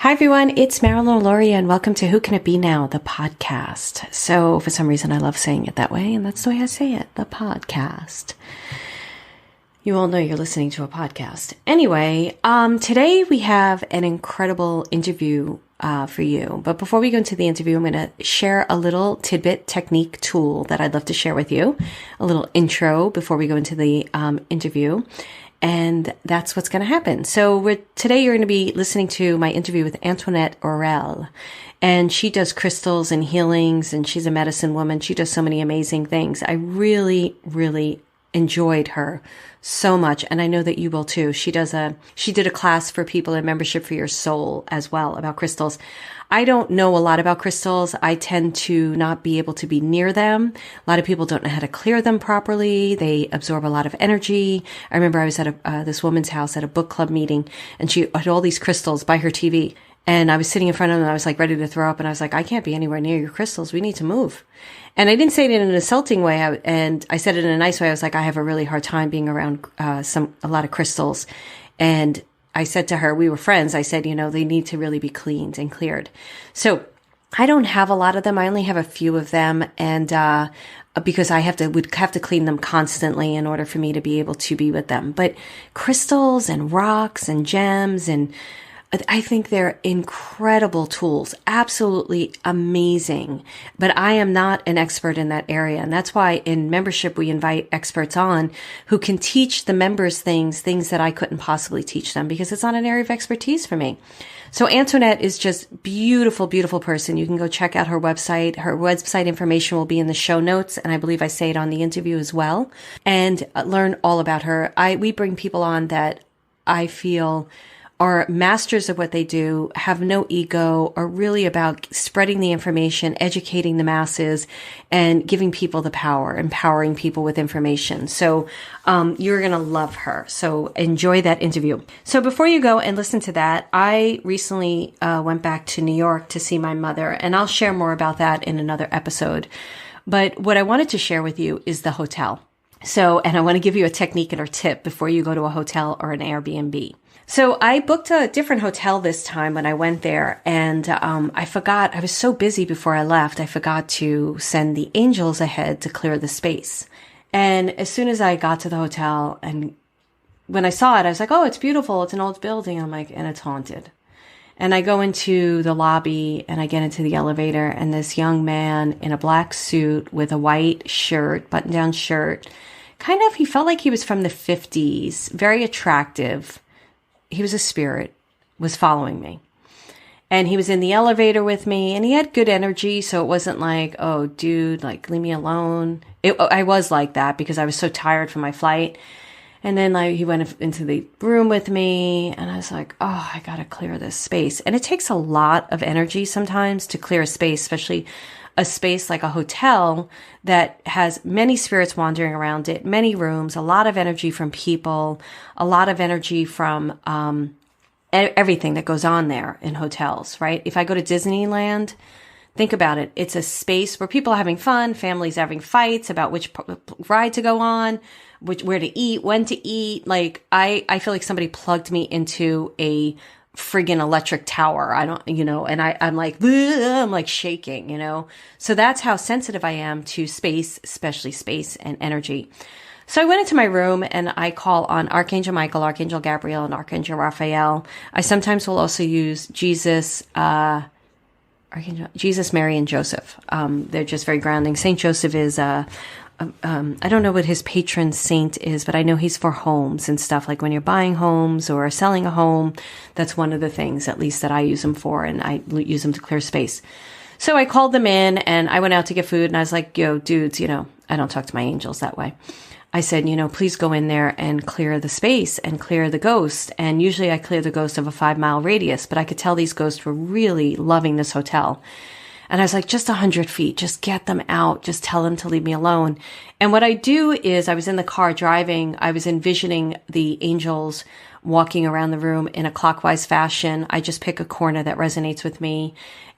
Hi everyone, it's Marilyn Alauria and welcome to Who Can It Be Now, the podcast. So for some reason I love saying it that way and that's the way I say it, the podcast. You all know you're listening to a podcast. Anyway, today we have an incredible interview for you. But before we go into the interview, I'm going to share a little tidbit technique tool that I'd love to share with you. A little intro before we go into the interview. And that's what's going to happen. So today you're going to be listening to my interview with Antoinette Aurell. And she does crystals and healings, and she's a medicine woman. She does so many amazing things. I really, really enjoyed her so much. And I know that you will too. She did a class for people in Membership for Your Soul as well about crystals. I don't know a lot about crystals. I tend to not be able to be near them. A lot of people don't know how to clear them properly. They absorb a lot of energy. I remember I was at this woman's house at a book club meeting, and she had all these crystals by her TV. And I was sitting in front of them and I was like ready to throw up. And I was like, I can't be anywhere near your crystals. We need to move. And I didn't say it in an insulting way. And I said it in a nice way. I was like, I have a really hard time being around a lot of crystals. And I said to her, we were friends. I said, they need to really be cleaned and cleared. So I don't have a lot of them. I only have a few of them. And, because would have to clean them constantly in order for me to be able to be with them. But crystals and rocks and gems, and I think they're incredible tools, absolutely amazing. But I am not an expert in that area. And that's why in membership, we invite experts on who can teach the members things that I couldn't possibly teach them because it's not an area of expertise for me. So Antoinette is just beautiful, beautiful person. You can go check out her website. Her website information will be in the show notes. And I believe I say it on the interview as well, and learn all about her. We bring people on that I feel are masters of what they do, have no ego, are really about spreading the information, educating the masses, and giving people the power, empowering people with information. So you're going to love her. So enjoy that interview. So before you go and listen to that, I recently went back to New York to see my mother, and I'll share more about that in another episode. But what I wanted to share with you is the hotel. And I want to give you a technique and a tip before you go to a hotel or an Airbnb. So I booked a different hotel this time when I went there, and I forgot. I was so busy before I left, I forgot to send the angels ahead to clear the space. And as soon as I got to the hotel, and when I saw it, I was like, oh, it's beautiful. It's an old building. I'm like, and it's haunted. And I go into the lobby and I get into the elevator, and this young man in a black suit with a white shirt, button-down shirt, he felt like he was from the 50s, very attractive. He was a spirit, was following me. And he was in the elevator with me, and he had good energy. So it wasn't like, oh, dude, like, leave me alone. I was like that because I was so tired from my flight. And then he went into the room with me, and I was like, oh, I got to clear this space. And it takes a lot of energy sometimes to clear a space, especially a space like a hotel that has many spirits wandering around it, many rooms, a lot of energy from people, a lot of energy from everything that goes on there in hotels, right? If I go to Disneyland, think about it. It's a space where people are having fun, families having fights about which ride to go on, where to eat, when to eat. Like, I feel like somebody plugged me into a friggin' electric tower. And I'm like, I'm like shaking, So that's how sensitive I am to space, especially space and energy. So I went into my room and I call on Archangel Michael, Archangel Gabriel, and Archangel Raphael. I sometimes will also use Jesus, Mary, and Joseph. They're just very grounding. Saint Joseph is, I don't know what his patron saint is, but I know he's for homes and stuff. Like when you're buying homes or selling a home, that's one of the things, at least, that I use them for, and I use them to clear space. So I called them in, and I went out to get food, and I was like, yo, dudes, I don't talk to my angels that way. I said, please go in there and clear the space and clear the ghost. And usually I clear the ghost of a 5-mile radius, but I could tell these ghosts were really loving this hotel. And I was like, just 100 feet, just get them out. Just tell them to leave me alone. And what I do is I was in the car driving. I was envisioning the angels walking around the room in a clockwise fashion. I just pick a corner that resonates with me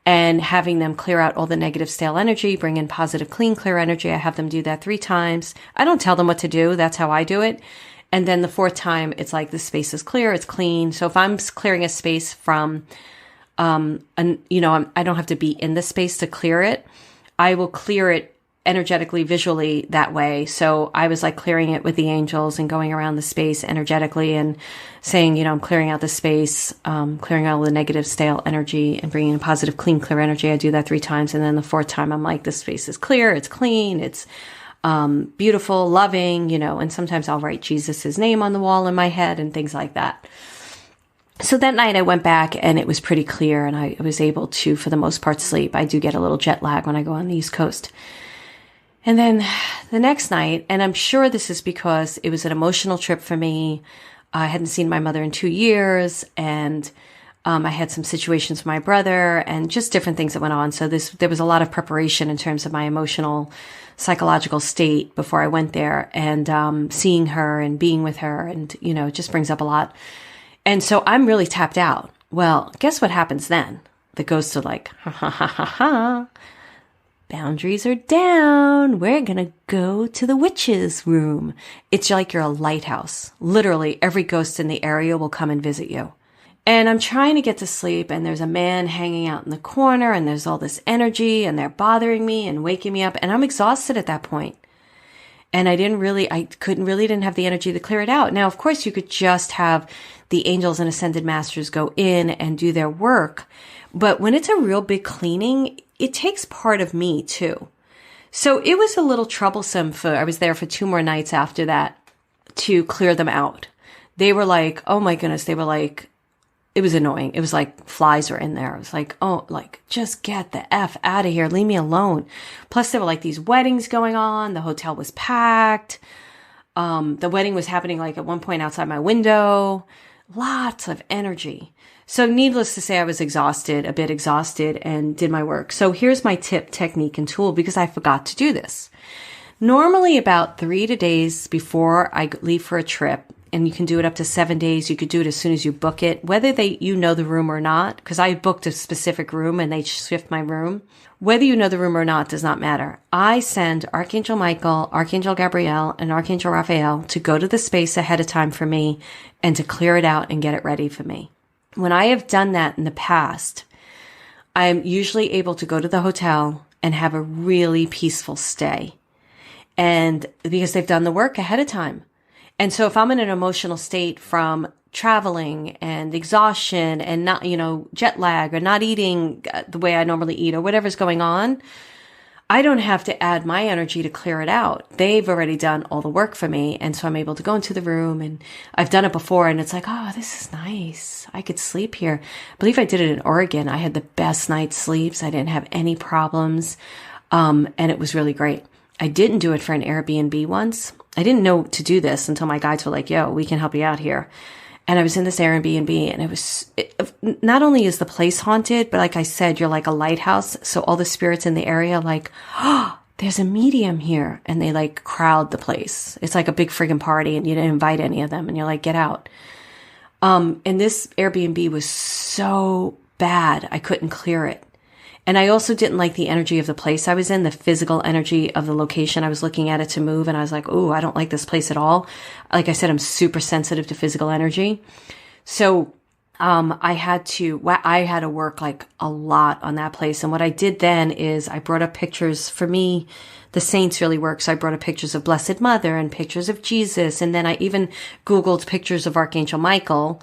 and having them clear out all the negative stale energy, bring in positive, clean, clear energy. I have them do that 3 times. I don't tell them what to do. That's how I do it. And then the 4th time, it's like the space is clear, it's clean. So if I'm clearing a space from and I don't have to be in the space to clear it. I will clear it energetically, visually that way. So I was like clearing it with the angels and going around the space energetically and saying, I'm clearing out the space, clearing out all the negative, stale energy and bringing in positive, clean, clear energy. I do that 3 times. And then the 4th time, I'm like, this space is clear. It's clean. It's beautiful, loving, and sometimes I'll write Jesus's name on the wall in my head and things like that. So that night I went back and it was pretty clear and I was able to, for the most part, sleep. I do get a little jet lag when I go on the East Coast. And then the next night, and I'm sure this is because it was an emotional trip for me. I hadn't seen my mother in 2 years, and I had some situations with my brother and just different things that went on. So there was a lot of preparation in terms of my emotional, psychological state before I went there, and seeing her and being with her, and it just brings up a lot. And so I'm really tapped out. Well, guess what happens then? The ghosts are like, ha ha ha ha ha. Boundaries are down. We're going to go to the witch's room. It's like you're a lighthouse. Literally, every ghost in the area will come and visit you. And I'm trying to get to sleep, and there's a man hanging out in the corner, and there's all this energy, and they're bothering me and waking me up, and I'm exhausted at that point. And I didn't have the energy to clear it out. Now, of course, you could just have the angels and ascended masters go in and do their work. But when it's a real big cleaning, it takes part of me too. So it was a little troublesome I was there for 2 more nights after that to clear them out. They were like, oh my goodness. It was annoying. It was like flies were in there. It was like, just get the F out of here. Leave me alone. Plus there were like these weddings going on. The hotel was packed. The wedding was happening like at one point outside my window. Lots of energy. So needless to say, I was a bit exhausted, and did my work. So here's my tip, technique, and tool, because I forgot to do this. Normally about 3 days before I leave for a trip, and you can do it up to 7 days. You could do it as soon as you book it, whether you know the room or not, because I booked a specific room and they shift my room. Whether you know the room or not does not matter. I send Archangel Michael, Archangel Gabriel, and Archangel Raphael to go to the space ahead of time for me and to clear it out and get it ready for me. When I have done that in the past, I'm usually able to go to the hotel and have a really peaceful stay. And because they've done the work ahead of time. And so if I'm in an emotional state from traveling and exhaustion and not, jet lag or not eating the way I normally eat or whatever's going on, I don't have to add my energy to clear it out. They've already done all the work for me. And so I'm able to go into the room, and I've done it before, and it's like, oh, this is nice. I could sleep here. I believe I did it in Oregon. I had the best night's sleeps. I didn't have any problems. And it was really great. I didn't do it for an Airbnb once. I didn't know to do this until my guides were like, yo, we can help you out here. And I was in this Airbnb, and not only is the place haunted, but like I said, you're like a lighthouse. So all the spirits in the area, like, oh, there's a medium here. And they like crowd the place. It's like a big friggin' party, and you didn't invite any of them, and you're like, get out. And this Airbnb was so bad, I couldn't clear it. And I also didn't like the energy of the place I was in, the physical energy of the location. I was looking at it to move, and I was like, oh, I don't like this place at all. Like I said, I'm super sensitive to physical energy. So I had to work like a lot on that place. And what I did then is I brought up pictures. For me, the saints really work. So I brought up pictures of Blessed Mother and pictures of Jesus. And then I even Googled pictures of Archangel Michael,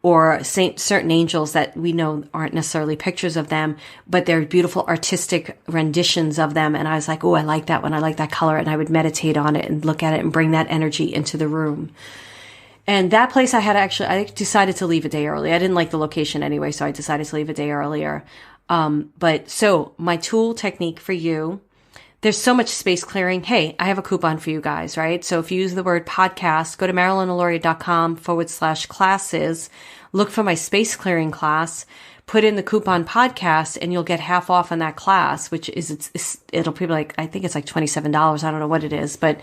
or certain angels that we know aren't necessarily pictures of them, but they're beautiful artistic renditions of them. And I was like, oh, I like that one. I like that color. And I would meditate on it and look at it and bring that energy into the room. And that place I decided to leave a day early. I didn't like the location anyway, so I decided to leave a day earlier. So my tool technique for you, there's so much space clearing. Hey, I have a coupon for you guys, right? So if you use the word podcast, go to MarilynAlauria.com/classes, look for my space clearing class, put in the coupon podcast, and you'll get half off on that class, which it'll be like, I think it's like $27. I don't know what it is, but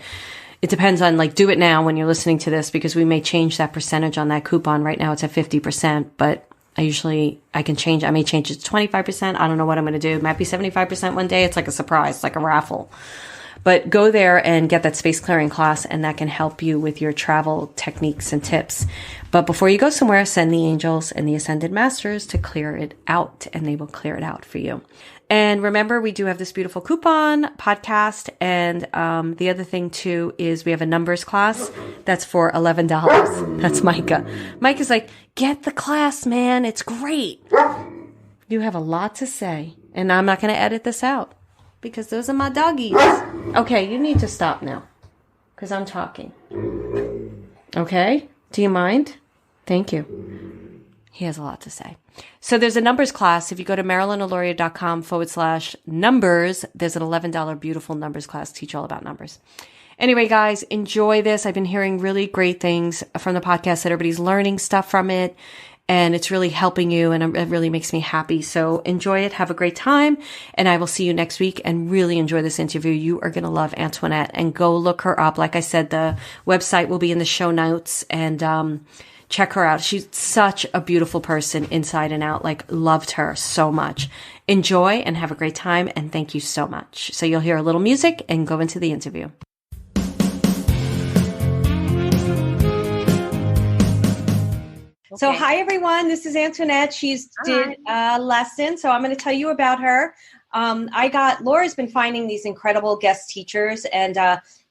it depends on, like, do it now when you're listening to this, because we may change that percentage on that coupon. Right now it's at 50%, but I may change it to 25%. I don't know what I'm going to do. It might be 75% one day. It's like a surprise, like a raffle. But go there and get that space clearing class, and that can help you with your travel techniques and tips. But before you go somewhere, send the angels and the ascended masters to clear it out, and they will clear it out for you. And remember, we do have this beautiful coupon podcast. And the other thing, too, is we have a numbers class that's for $11. That's Micah. Micah's like, get the class, man. It's great. You have a lot to say. And I'm not going to edit this out because those are my doggies. Okay, you need to stop now because I'm talking. Okay? Do you mind? Thank you. He has a lot to say. So there's a numbers class. If you go to MarilynAlauria.com/numbers, there's an $11 beautiful numbers class. Teach all about numbers. Anyway, guys, enjoy this. I've been hearing really great things from the podcast that everybody's learning stuff from it. And it's really helping you, and it really makes me happy. So enjoy it. Have a great time. And I will see you next week, and really enjoy this interview. You are going to love Antoinette, and go look her up. Like I said, the website will be in the show notes, and check her out. She's such a beautiful person inside and out. Like, loved her so much. Enjoy and have a great time. And thank you so much. So you'll hear a little music and go into the interview. So hi, everyone. This is Antoinette. She's did a lesson. So I'm going to tell you about her. Laura's been finding these incredible guest teachers, and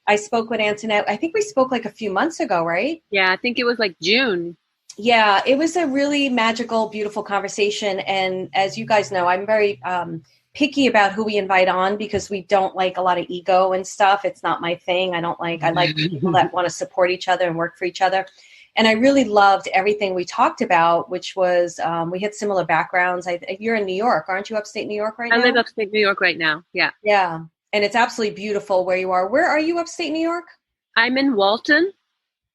I spoke with Antoinette. I think we spoke like a few months ago, right? Yeah, I think it was like June. Yeah, it was a really magical, beautiful conversation. And as you guys know, I'm very picky about who we invite on because we don't like a lot of ego and stuff. It's not my thing. I like people that want to support each other and work for each other. And I really loved everything we talked about, which was we had similar backgrounds. You're in New York. Aren't you upstate New York right now? I live upstate New York right now. Yeah. Yeah. And it's absolutely beautiful where you are. Where are you upstate New York? I'm in Walton.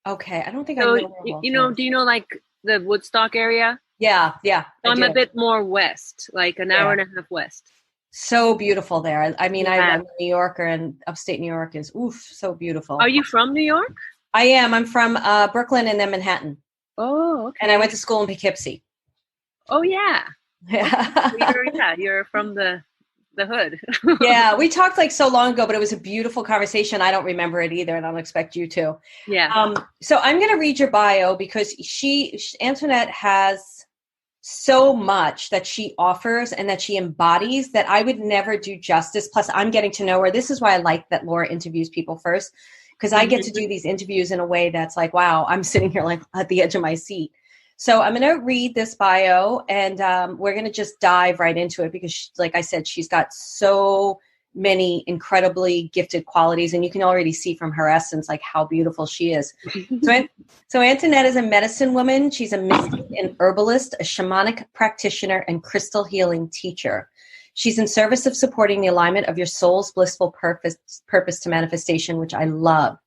Okay. I don't think I know where Walton is. Do you know like the Woodstock area? Yeah. Yeah. So I'm a bit more west, like an hour and a half west. So beautiful there. I mean, I'm a New Yorker, and upstate New York is, so beautiful. Are you from New York? I am. I'm from Brooklyn and then Manhattan. Oh, okay. And I went to school in Poughkeepsie. Oh, yeah. Yeah. You're from the hood. Yeah, we talked like so long ago, but it was a beautiful conversation. I don't remember it either, and I don't expect you to. Yeah. So I'm going to read your bio because Antoinette has so much that she offers and that she embodies that I would never do justice. Plus, I'm getting to know her. This is why I like that Laura interviews people first, because I get to do these interviews in a way that's like, wow, I'm sitting here like at the edge of my seat. So I'm going to read this bio, and we're going to just dive right into it because, like I said, she's got so many incredibly gifted qualities, and you can already see from her essence like how beautiful she is. So Antoinette is a medicine woman. She's a mystic and herbalist, a shamanic practitioner, and crystal healing teacher. She's in service of supporting the alignment of your soul's blissful purpose to manifestation, which I love,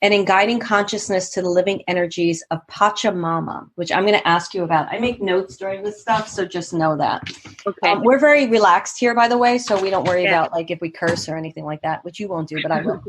and in guiding consciousness to the living energies of Pachamama, which I'm going to ask you about. I make notes during this stuff, so just know that. Okay. We're very relaxed here, by the way, so we don't worry about like if we curse or anything like that, which you won't do, but I will.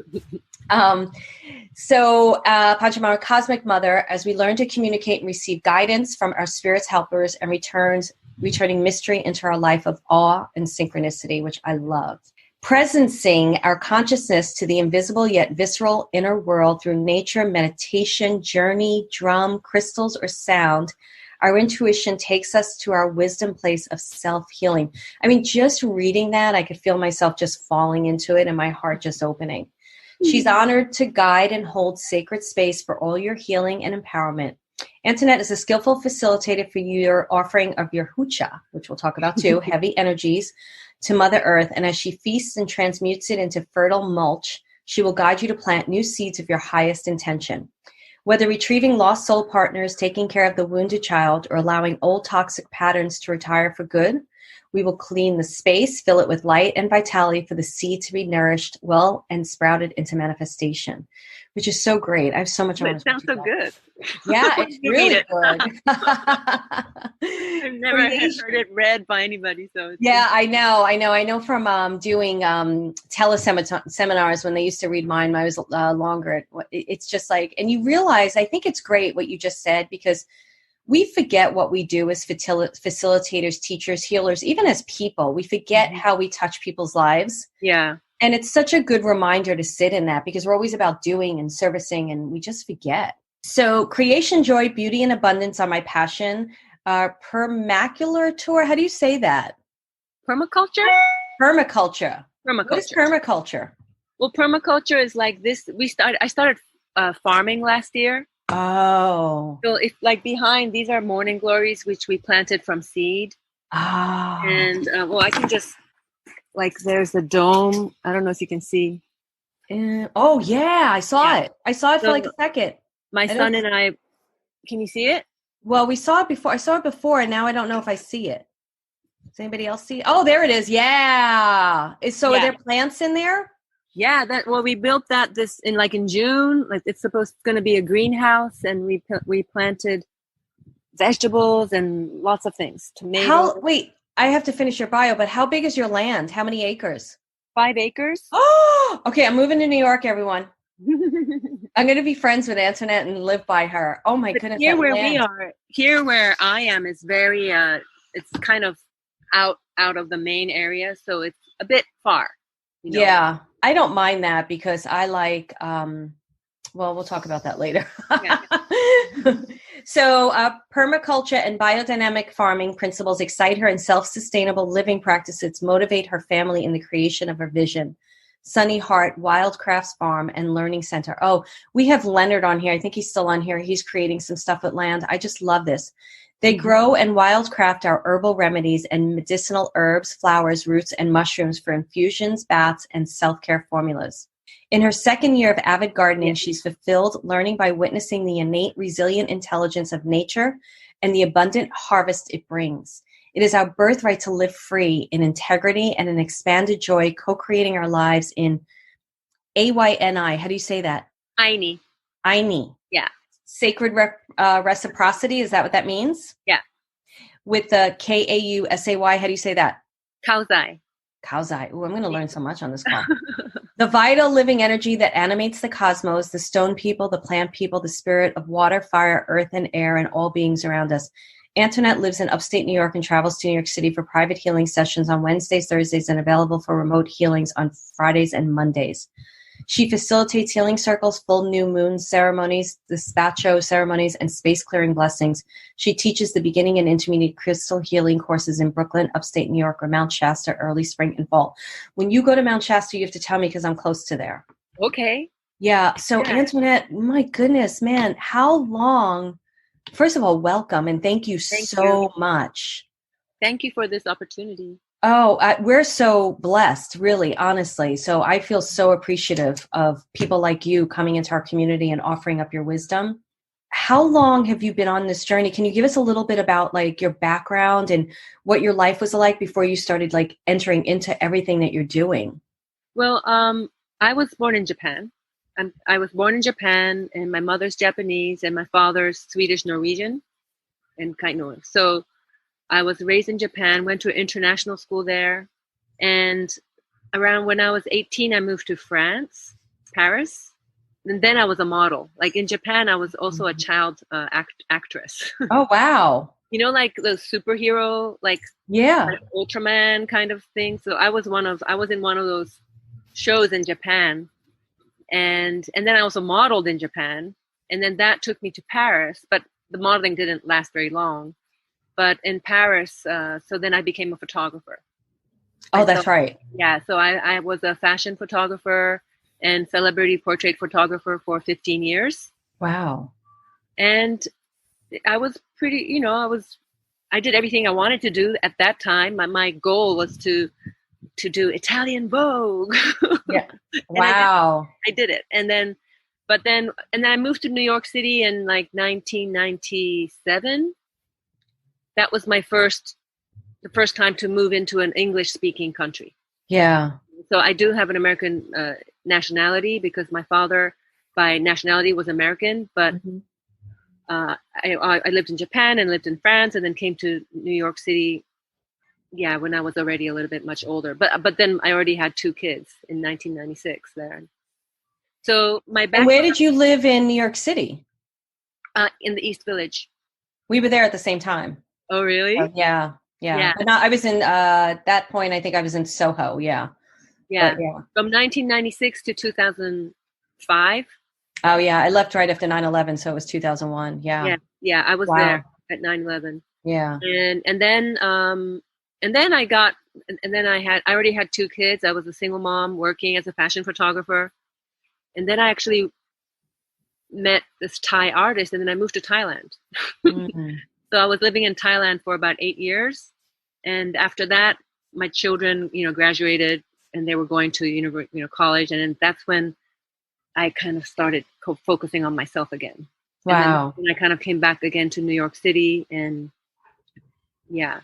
Pachamama, Cosmic Mother, as we learn to communicate and receive guidance from our spirit's helpers and returning mystery into our life of awe and synchronicity, which I love. Presencing our consciousness to the invisible yet visceral inner world through nature, meditation, journey, drum, crystals, or sound, our intuition takes us to our wisdom place of self-healing. I mean, just reading that, I could feel myself just falling into it and my heart just opening. She's honored to guide and hold sacred space for all your healing and empowerment. Antoinette is a skillful facilitator for your offering of your hucha, which we'll talk about too, heavy energies, to Mother Earth. And as she feasts and transmutes it into fertile mulch, she will guide you to plant new seeds of your highest intention. Whether retrieving lost soul partners, taking care of the wounded child, or allowing old toxic patterns to retire for good, we will clean the space, fill it with light and vitality for the seed to be nourished well and sprouted into manifestation, which is so great. I have so much. It sounds so good. Yeah, it's really good. I've never heard it read by anybody. So yeah, I know from doing teleseminars when they used to read mine when I was longer. It's just like, and you realize, I think it's great what you just said, because we forget what we do as facilitators, teachers, healers, even as people. We forget how we touch people's lives. Yeah. And it's such a good reminder to sit in that because we're always about doing and servicing and we just forget. So creation, joy, beauty, and abundance are my passion. Permaculture, how do you say that? Permaculture? Permaculture. Permaculture. What is permaculture? Well, permaculture is like this. I started farming last year. Oh. So if like behind, these are morning glories, which we planted from seed. Ah. And I can just, like, there's a dome. I don't know if you can see. Oh, yeah, I saw it. I saw it for like a second. My son and I, can you see it? Well, we saw it before. I saw it before, and now I don't know if I see it. Does anybody else see it? Oh, there it is. Yeah. Are there plants in there? Yeah. We built that in June. Like it's going to be a greenhouse, and we planted vegetables and lots of things. Tomatoes. Wait, I have to finish your bio, but how big is your land? How many acres? 5 acres. Oh, okay. I'm moving to New York, everyone. I'm going to be friends with Antoinette and live by her. Oh my goodness. Here where I am is very, it's kind of out of the main area. So it's a bit far. Yeah. I don't mind that because I like, we'll talk about that later. Yeah. So permaculture and biodynamic farming principles excite her, and self-sustainable living practices motivate her family in the creation of her vision. Sunny Heart, Wildcrafts Farm, and Learning Center. Oh, we have Leonard on here. I think he's still on here. He's creating some stuff with land. I just love this. They grow and wildcraft our herbal remedies and medicinal herbs, flowers, roots, and mushrooms for infusions, baths, and self-care formulas. In her second year of avid gardening, she's fulfilled, learning by witnessing the innate, resilient intelligence of nature and the abundant harvest it brings. It is our birthright to live free in integrity and an expanded joy, co-creating our lives in AYNI. How do you say that? Aini. Aini. Yeah. Sacred reciprocity. Is that what that means? Yeah. With the KAUSAY. How do you say that? Kauzai. Kauzai. Ooh, I'm going to learn so much on this call. The vital living energy that animates the cosmos, the stone people, the plant people, the spirit of water, fire, earth, and air, and all beings around us. Antoinette lives in upstate New York and travels to New York City for private healing sessions on Wednesdays, Thursdays, and available for remote healings on Fridays and Mondays. She facilitates healing circles, full new moon ceremonies, despacho ceremonies, and space clearing blessings. She teaches the beginning and intermediate crystal healing courses in Brooklyn, upstate New York, or Mount Shasta, early spring and fall. When you go to Mount Shasta, you have to tell me because I'm close to there. Okay. Yeah. So Antoinette, my goodness, man, how long? First of all, welcome and thank you so much. Thank you for this opportunity. Oh, we're so blessed, really, honestly. So I feel so appreciative of people like you coming into our community and offering up your wisdom. How long have you been on this journey? Can you give us a little bit about like your background and what your life was like before you started like entering into everything that you're doing? Well, I was born in Japan. I was born in Japan, and my mother's Japanese and my father's Swedish, Norwegian, and Kainoan. So I was raised in Japan, went to an international school there. And around when I was 18, I moved to France, Paris. And then I was a model. Like in Japan, I was also a child actress. Oh, wow. You know, like the superhero, like Ultraman kind of thing. So I was in one of those shows in Japan. And then I also modeled in Japan. And then that took me to Paris. But the modeling didn't last very long. But in Paris, so then I became a photographer. Oh, that's right. Yeah, so I was a fashion photographer and celebrity portrait photographer for 15 years. Wow. And I was pretty, I did everything I wanted to do at that time. My goal was to do Italian Vogue. Yeah. Wow. I did it. And then I moved to New York City in like 1997. That was the first time to move into an English-speaking country. Yeah. So I do have an American nationality because my father, by nationality, was American. But I lived in Japan and lived in France, and then came to New York City. Yeah, when I was already a little bit much older. But then I already had 2 kids in 1996 there. So my background. And where did you live in New York City? In the East Village. We were there at the same time. Oh, really? Yeah. But I was in, that point, I think I was in Soho. Yeah. Yeah. But yeah. From 1996 to 2005. Oh yeah. I left right after 9/11. So it was 2001. Yeah. Yeah. Yeah. I was Wow. there at 9/11. Yeah. And then I already had 2 kids. I was a single mom working as a fashion photographer. And then I actually met this Thai artist, and then I moved to Thailand. Mm-hmm. So I was living in Thailand for about 8 years. And after that, my children, graduated and they were going to college. And then that's when I kind of started focusing on myself again. Wow. And then I kind of came back again to New York City, and yeah.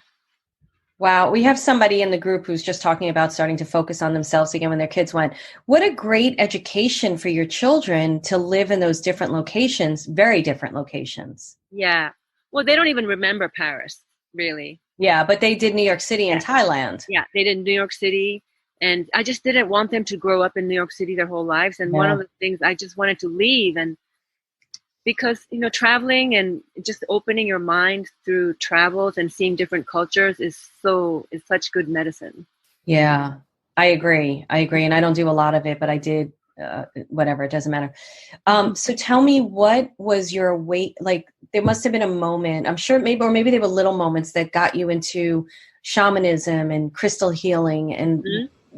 Wow. We have somebody in the group who's just talking about starting to focus on themselves again when their kids went. What a great education for your children to live in those different locations, very different locations. Yeah. Well, they don't even remember Paris, really. Yeah, but they did New York City and Thailand. Yeah, they did New York City. And I just didn't want them to grow up in New York City their whole lives. And one of the things I just wanted to leave, and because, traveling and just opening your mind through travels and seeing different cultures is such good medicine. Yeah, I agree. And I don't do a lot of it, but I did, whatever, it doesn't matter. So tell me, what was your weight? Like, there must've been a moment, I'm sure maybe there were little moments that got you into shamanism and crystal healing. And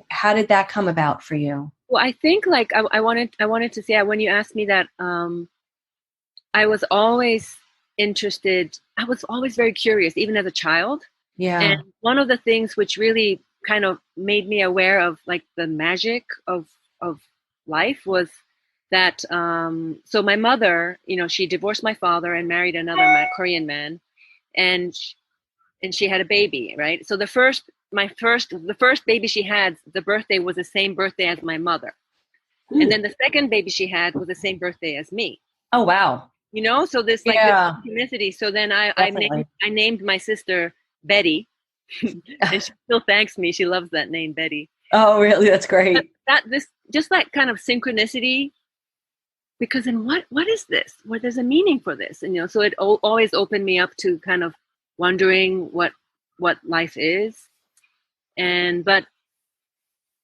how did that come about for you? Well, I think I wanted to say, when you asked me that, I was always interested. I was always very curious, even as a child. Yeah. And one of the things which really kind of made me aware of like the magic of life was that, so my mother, she divorced my father and married another Korean man, and she had a baby, right? So the first baby she had, the birthday was the same birthday as my mother. And then the second baby she had was the same birthday as me. Oh, wow. So this this synchronicity. So then I named my sister Betty, and she still thanks me. She loves that name, Betty. Oh, really? That's great. That kind of synchronicity, because then what is this? Well, there's a meaning for this, and so it always opened me up to kind of wondering what life is, but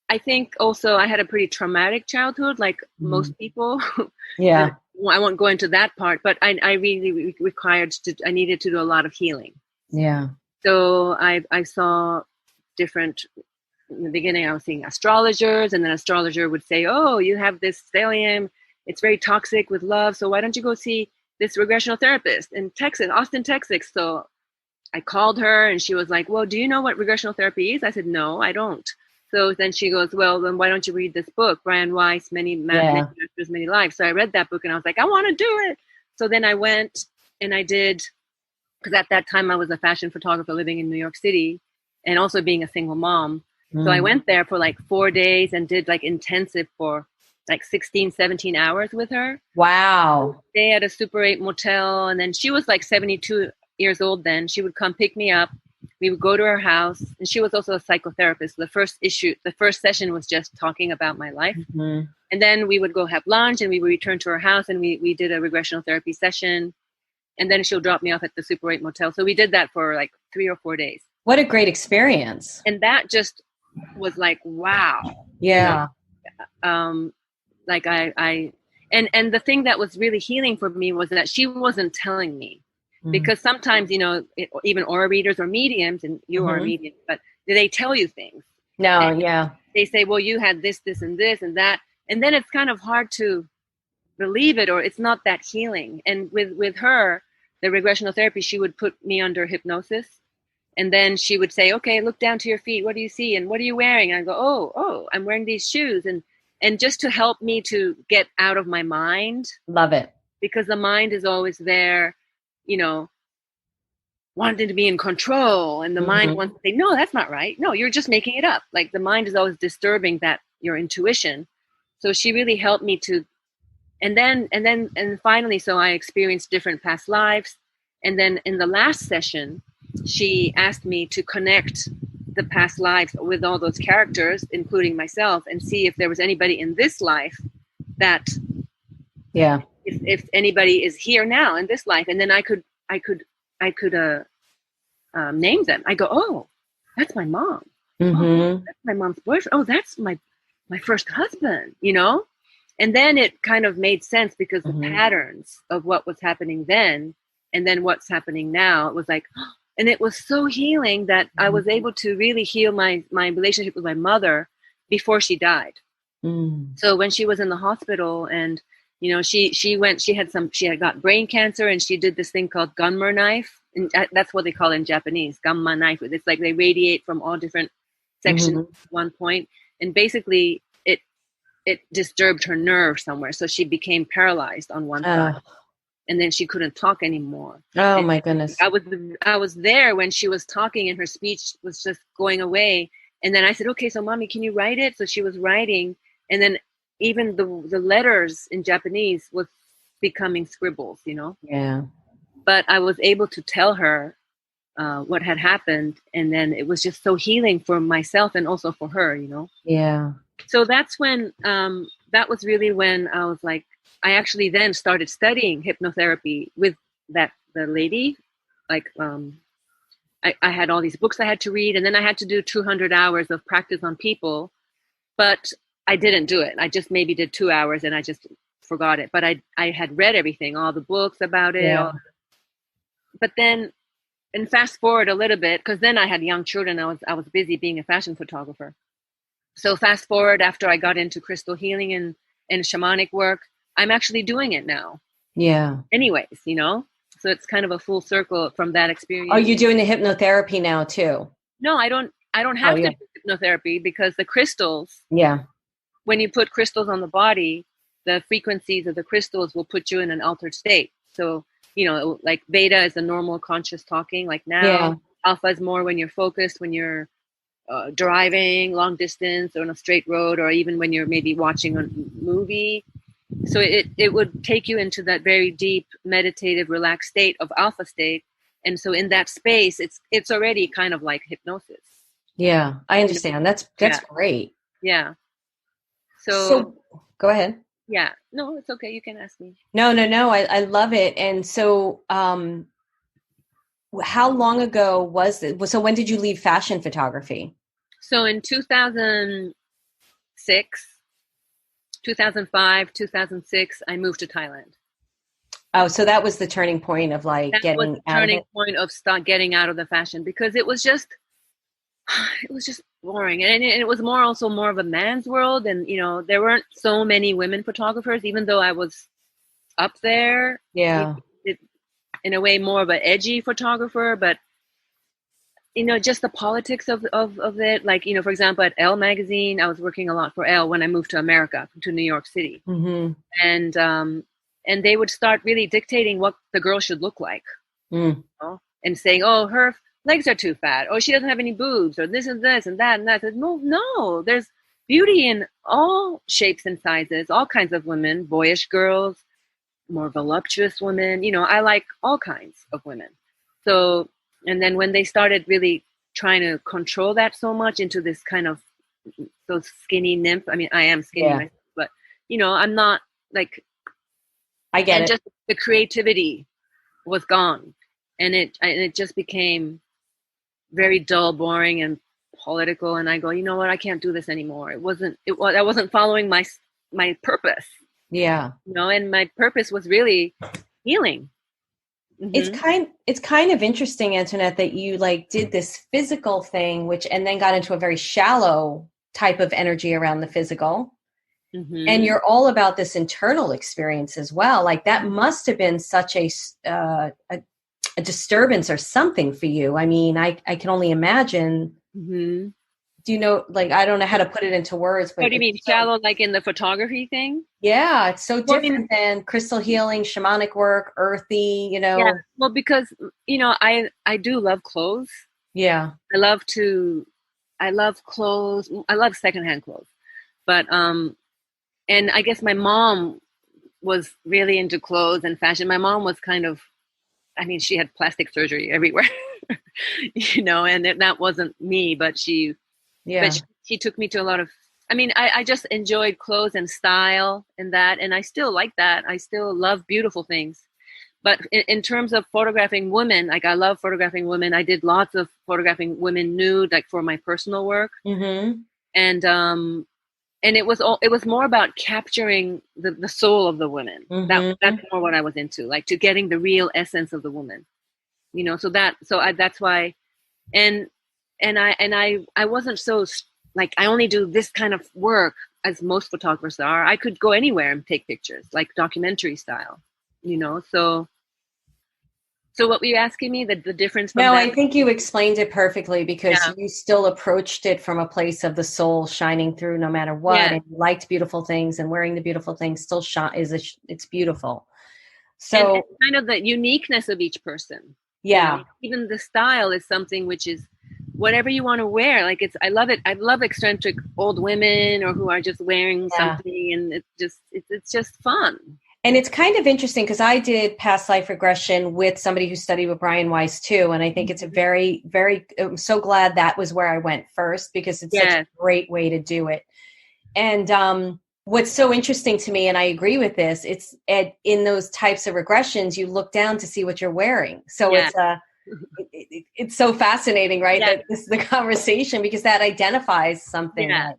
I think also I had a pretty traumatic childhood, like most people. Yeah. I won't go into that part, but I really I needed to do a lot of healing. Yeah. So I saw different, in the beginning I was seeing astrologers, and then astrologer would say, oh, you have this stellium, it's very toxic with love, so why don't you go see this regressional therapist in Texas, Austin, Texas. So I called her, and she was like, well, do you know what regressional therapy is? I said, no, I don't. So then she goes, well, then why don't you read this book, Brian Weiss, Many Masters, Many Lives. So I read that book, and I was like, I want to do it. So then I went and I did, because at that time I was a fashion photographer living in New York City and also being a single mom. So I went there for like 4 days and did like intensive for like 16, 17 hours with her. Wow. Stay at a Super 8 motel. And then she was like 72 years old then. She would come pick me up. We would go to her house, and she was also a psychotherapist. The first session was just talking about my life. And then we would go have lunch, and we would return to her house, and we did a regressional therapy session. And then she'll drop me off at the Super 8 motel. So we did that for like 3 or 4 days. What a great experience. And that just was like, wow. Yeah. Like and the thing that was really healing for me was that she wasn't telling me. Because sometimes, even aura readers or mediums, and you are a medium, but they tell you things. No, and yeah. They say, well, you had this, and this, and that. And then it's kind of hard to believe it, or it's not that healing. And with her, the regressional therapy, she would put me under hypnosis. And then she would say, okay, look down to your feet. What do you see? And what are you wearing? And I go, oh, I'm wearing these shoes. And just to help me to get out of my mind. Love it. Because the mind is always there, wanting to be in control, and the mind wants to say, no, that's not right. No, you're just making it up. Like the mind is always disturbing that your intuition. So she really helped me to, and finally, so I experienced different past lives. And then in the last session, she asked me to connect the past lives with all those characters, including myself, and see if there was anybody in this life that, if anybody is here now in this life, and then I could name them. I go, oh, that's my mom. Oh, that's my mom's boyfriend. Oh, that's my first husband, you know? And then it kind of made sense because the patterns of what was happening then and then what's happening now, it was like, and it was so healing that I was able to really heal my relationship with my mother before she died. So when she was in the hospital and, you know, she had got brain cancer and she did this thing called gunmer knife. And that's what they call it in Japanese, gamma knife. It's like they radiate from all different sections at one point. And basically it disturbed her nerve somewhere. So she became paralyzed on one side. And then she couldn't talk anymore. Oh, and my goodness. I was there when she was talking and her speech was just going away. And then I said, okay, so mommy, can you write it? So she was writing. And then even the letters in Japanese was becoming scribbles, you know? Yeah. But I was able to tell her what had happened. And then it was just so healing for myself and also for her, you know? Yeah. So that's when, that was really when I was like, I actually then started studying hypnotherapy with the lady. Like, I had all these books I had to read, and then I had to do 200 hours of practice on people, but I didn't do it. I just maybe did 2 hours and I just forgot it. But I had read everything, all the books about it. Yeah. But then, and fast forward a little bit, because then I had young children. I was busy being a fashion photographer. So fast forward after I got into crystal healing and shamanic work, I'm actually doing it now. Yeah. Anyways, you know, so it's kind of a full circle from that experience. Oh, you're doing the hypnotherapy now too? No, I don't have to do hypnotherapy because the crystals. Yeah. When you put crystals on the body, the frequencies of the crystals will put you in an altered state. So, you know, like beta is the normal conscious talking, like now. Yeah. Alpha is more when you're focused, when you're driving long distance or on a straight road, or even when you're maybe watching a movie. So it would take you into that very deep meditative relaxed state of alpha state. And so in that space, it's already kind of like hypnosis. Yeah, I understand. That's great. Yeah. So go ahead. Yeah. No, it's okay. You can ask me. No. I love it. And so how long ago was it? So when did you leave fashion photography? So in 2006, 2005, 2006, I moved to Thailand. Oh, so that was the turning point of like getting out of it? Turning point of getting out of the fashion, because it was just boring. And it was also more of a man's world. And, you know, there weren't so many women photographers, even though I was up there. Yeah. In a way, more of an edgy photographer, but you know, just the politics of it. Like, you know, for example, at Elle magazine, I was working a lot for Elle when I moved to America, to New York City. And they would start really dictating what the girl should look like, you know? And saying, oh, her legs are too fat, or she doesn't have any boobs, or this and this and that and that. I said, no, there's beauty in all shapes and sizes, all kinds of women, boyish girls, more voluptuous women. You know, I like all kinds of women. So, and then when they started really trying to control that so much into this kind of those skinny nymph. I mean, I am skinny, myself, but you know, I'm not like. I get it. Just the creativity was gone, and it just became very dull, boring, and political. And I go, you know what? I can't do this anymore. I wasn't following my purpose. Yeah. You know, and my purpose was really healing. It's kind of interesting, Antoinette, that you like did this physical thing, and then got into a very shallow type of energy around the physical. And you're all about this internal experience as well. Like that must have been such a disturbance or something for you. I mean, I can only imagine. Do you know, like, I don't know how to put it into words. But what do you mean, shallow, like in the photography thing? Yeah, it's so different than crystal healing, shamanic work, earthy, you know. Yeah, well, because, you know, I do love clothes. Yeah. I love clothes. I love secondhand clothes. But, and I guess my mom was really into clothes and fashion. My mom was kind of, I mean, she had plastic surgery everywhere, you know, and that wasn't me, but she took me to a lot of, I mean, I just enjoyed clothes and style and that, and I still like that. I still love beautiful things. But in terms of photographing women, like I love photographing women. I did lots of photographing women nude, like for my personal work. And and it was more about capturing the soul of the woman. Mm-hmm. That's more what I was into, like to getting the real essence of the woman, you know. That's why, and I wasn't so like I only do this kind of work as most photographers are. I could go anywhere and take pictures, like documentary style, you know. So what were you asking me? The difference from No, that? I think you explained it perfectly, because Yeah. you still approached it from a place of the soul shining through no matter what. Yeah. And you liked beautiful things, and wearing the beautiful things still it's beautiful. And So kind of the uniqueness of each person. yeah. You know, even the style is something which is whatever you want to wear. Like I love it. I love eccentric old women or who are just wearing something, and it's just fun. And it's kind of interesting, because I did past life regression with somebody who studied with Brian Weiss too. And I think it's a very, very, I'm so glad that was where I went first, because it's such a great way to do it. And what's so interesting to me, and I agree with this, it's in those types of regressions, you look down to see what you're wearing. So it's so fascinating, right? That this is the conversation, because that identifies something. Yeah.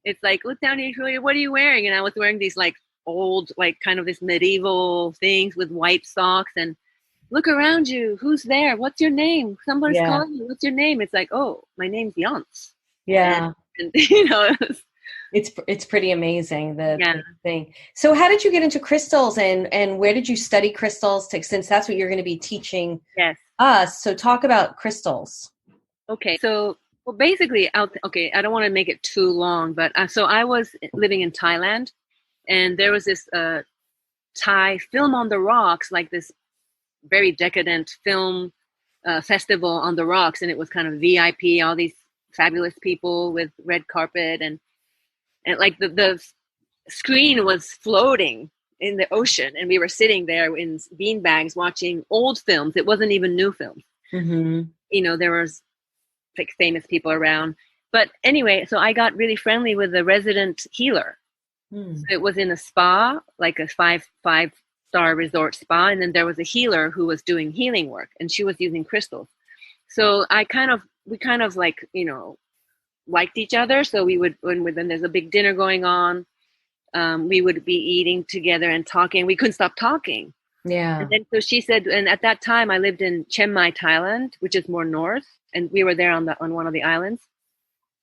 It's like, look down here, what are you wearing? And I was wearing these like old, like kind of this medieval things with white socks, and look around you, who's there? What's your name? Somebody's calling you. What's your name? It's like, oh, my name's Jans. Yeah. And you know, it's pretty amazing, the thing. So how did you get into crystals, and where did you study crystals since that's what you're going to be teaching us? So talk about crystals. Okay. So, well, basically, I don't want to make it too long, but so I was living in Thailand, and there was this Thai film on the rocks, like this very decadent film festival on the rocks, and it was kind of VIP, all these fabulous people with red carpet, and like the screen was floating in the ocean, and we were sitting there in bean bags watching old films. It wasn't even new films. Mm-hmm. You know, there was like famous people around. But anyway, so I got really friendly with the resident healer. So it was in a spa, like a five-star resort spa, and then there was a healer who was doing healing work, and she was using crystals. So we kind of like, you know, liked each other. So we would, when there's a big dinner going on, we would be eating together and talking. We couldn't stop talking. Yeah. And then so she said, and at that time I lived in Chiang Mai, Thailand, which is more north, and we were there on one of the islands.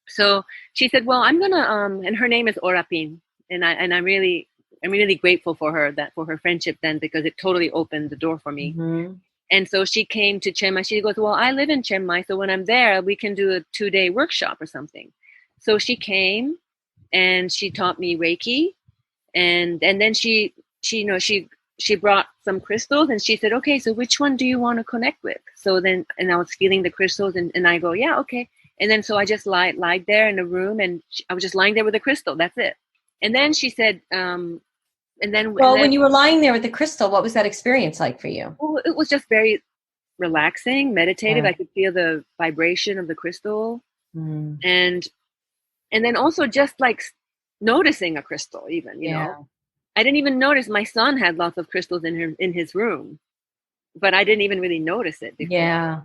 So she said, well, I'm gonna and her name is Orapin, and I'm really grateful for her, for her friendship then, because it totally opened the door for me. Mm-hmm. And so she came to Chiang Mai. She goes, well, I live in Chiang Mai, so when I'm there, we can do a 2-day workshop or something. So she came and she taught me Reiki, and then she brought some crystals, and she said, okay, so which one do you want to connect with? So then, and I was feeling the crystals, and I go, yeah, okay. And then so I just lied there in the room, and I was just lying there with a crystal. That's it. And then she said, when you were lying there with the crystal, what was that experience like for you? Well, it was just very relaxing, meditative. I could feel the vibration of the crystal, and then also just like noticing a crystal, even, you know, I didn't even notice. My son had lots of crystals in his room, but I didn't even really notice it before. Yeah.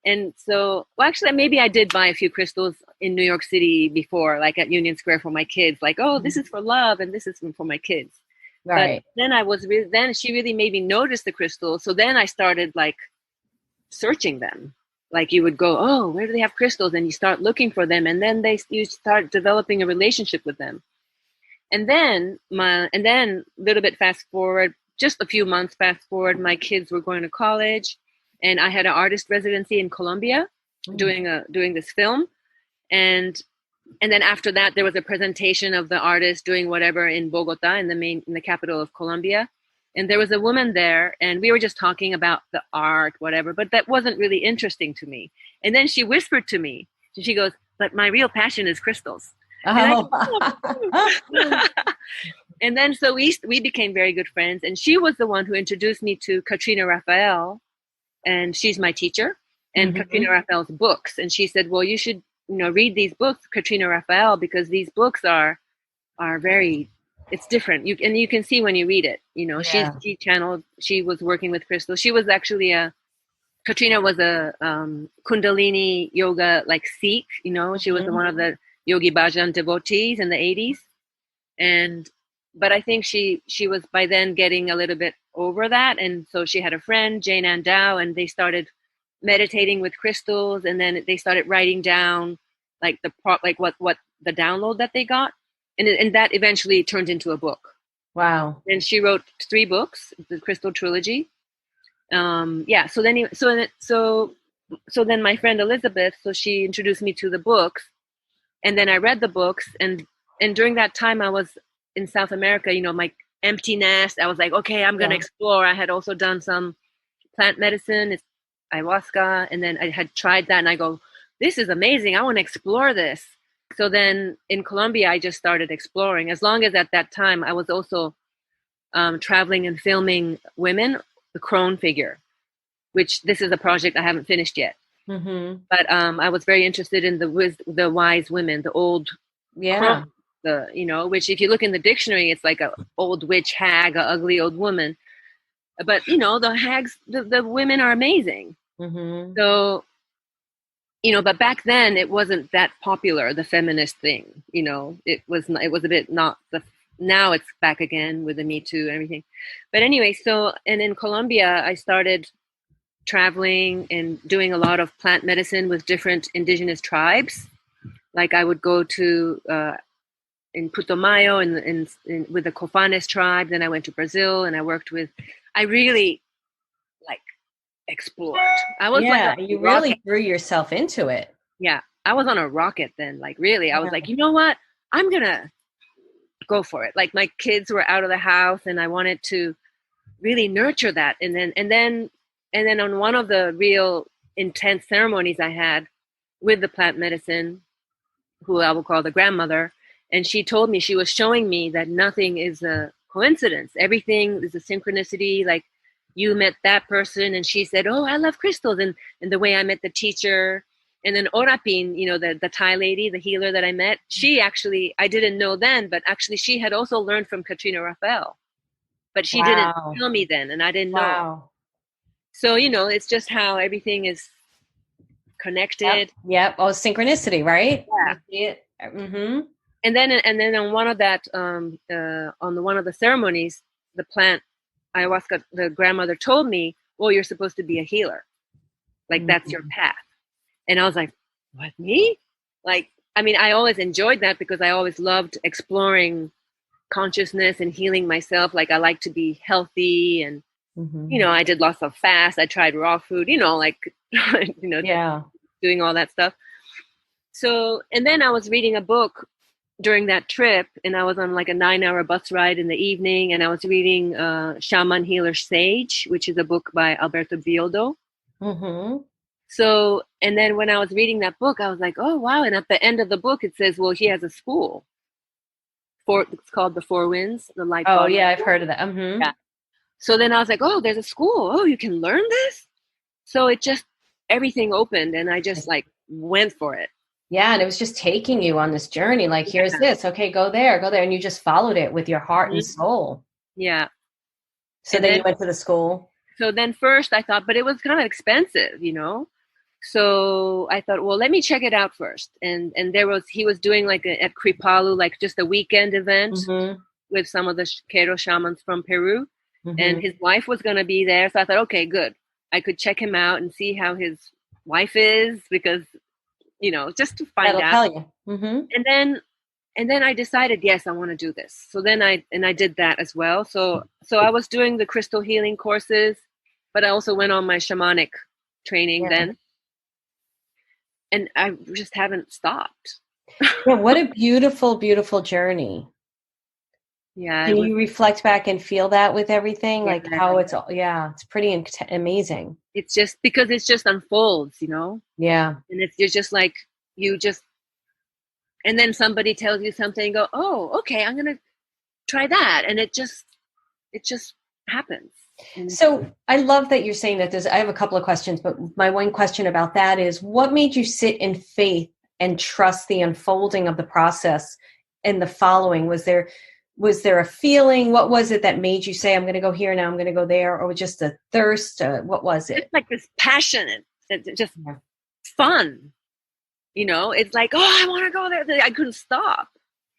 And so, well, actually, maybe I did buy a few crystals in New York City before, like at Union Square for my kids. Like, oh, this is for love, and this is for my kids. Right. But then then she really made me notice the crystals. So then I started like searching them. Like you would go, oh, where do they have crystals? And you start looking for them, and then you start developing a relationship with them. And then a little bit fast forward, just a few months fast forward, my kids were going to college. And I had an artist residency in Colombia, doing this film, and then after that there was a presentation of the artist doing whatever in Bogota, in the capital of Colombia, and there was a woman there, and we were just talking about the art, whatever, but that wasn't really interesting to me. And then she whispered to me, and she goes, "But my real passion is crystals." Oh. And then so we became very good friends, and she was the one who introduced me to Katrina Raphael. And she's my teacher, and Katrina Raphael's books. And she said, well, you should, read these books, Katrina Raphael, because these books are very, it's different. You can see when you read it, she was working with crystals. She was actually Katrina was a Kundalini yoga, like Sikh, she was one of the Yogi Bhajan devotees in the 80s. But I think she was by then getting a little bit over that. And so she had a friend, Jane Andau, and they started meditating with crystals. And then they started writing down like what the download that they got. And that eventually turned into a book. Wow. And she wrote 3 books, the Crystal Trilogy. So then my friend Elizabeth, so she introduced me to the books, and then I read the books, and during that time I was in South America, my empty nest. I was like, okay, I'm going to explore. I had also done some plant medicine, it's ayahuasca, and then I had tried that, and I go, this is amazing. I want to explore this. So then in Colombia, I just started exploring. As long as at that time, I was also traveling and filming women, the crone figure, which this is a project I haven't finished yet. Mm-hmm. But I was very interested in the wise women, the old crone, which if you look in the dictionary, it's like a old witch, hag, a ugly old woman. But, the hags, the women are amazing. Mm-hmm. So, but back then it wasn't that popular, the feminist thing, it was a bit not now it's back again with the Me Too and everything. But anyway, and in Colombia, I started traveling and doing a lot of plant medicine with different indigenous tribes. Like I would go to, in Putumayo and with the Cofanes tribe. Then I went to Brazil and I really explored. I was you really threw yourself into it. Yeah. I was on a rocket then. Like really, I was like, you know what? I'm going to go for it. Like my kids were out of the house and I wanted to really nurture that. And then on one of the real intense ceremonies I had with the plant medicine, who I will call the grandmother, and she told me, she was showing me that nothing is a coincidence. Everything is a synchronicity. Like you met that person and she said, oh, I love crystals. And the way I met the teacher. And then Orapin, the Thai lady, the healer that I met, she actually, I didn't know then, but actually she had also learned from Katrina Raphael. But she didn't tell me then, and I didn't know. So, it's just how everything is connected. Yep. Oh, synchronicity, right? Yeah. You see it? Mm-hmm. And then on one of that, on one of the ceremonies, the plant ayahuasca, the grandmother told me, well, you're supposed to be a healer. Like that's your path. And I was like, what, me? Like, I mean, I always enjoyed that because I always loved exploring consciousness and healing myself. Like I like to be healthy and, I did lots of fasts. I tried raw food, doing all that stuff. So, and then I was reading a book during that trip and I was on like a 9-hour bus ride in the evening and I was reading Shaman Healer Sage, which is a book by Alberto Bioldo. Mm-hmm. So, and then when I was reading that book, I was like, oh, wow. And at the end of the book, it says, well, he has a school. It's called the Four Winds, the Light. Oh, yeah, I've heard of that. Mm-hmm. Yeah. So then I was like, oh, there's a school. Oh, you can learn this? So it just, everything opened and I just went for it. Yeah, and it was just taking you on this journey. Like, here's this. Okay, go there. And you just followed it with your heart and soul. Yeah. So then you went to the school. So then first I thought, but it was kind of expensive, So I thought, well, let me check it out first. And he was doing at Kripalu, like just a weekend event with some of the Quero shamans from Peru. Mm-hmm. And his wife was going to be there. So I thought, okay, good. I could check him out and see how his wife is because, just to find out. Tell you. Mm-hmm. And then I decided, yes, I want to do this. So then I did that as well. So I was doing the crystal healing courses, but I also went on my shamanic training then. And I just haven't stopped. Yeah, what a beautiful, beautiful journey. Yeah. Can you reflect back and feel that with everything? Like how it's pretty amazing. It's just because it just unfolds, Yeah. And you're just like, and then somebody tells you something, go, oh, okay, I'm going to try that. And it just happens. So I love that you're saying that. I have a couple of questions, but my one question about that is what made you sit in faith and trust the unfolding of the process and the following? Was there a feeling? What was it that made you say, I'm going to go here now, I'm going to go there? Or just a thirst? What was it? It's like this passion and just fun. You know, it's like, oh, I want to go there. I couldn't stop.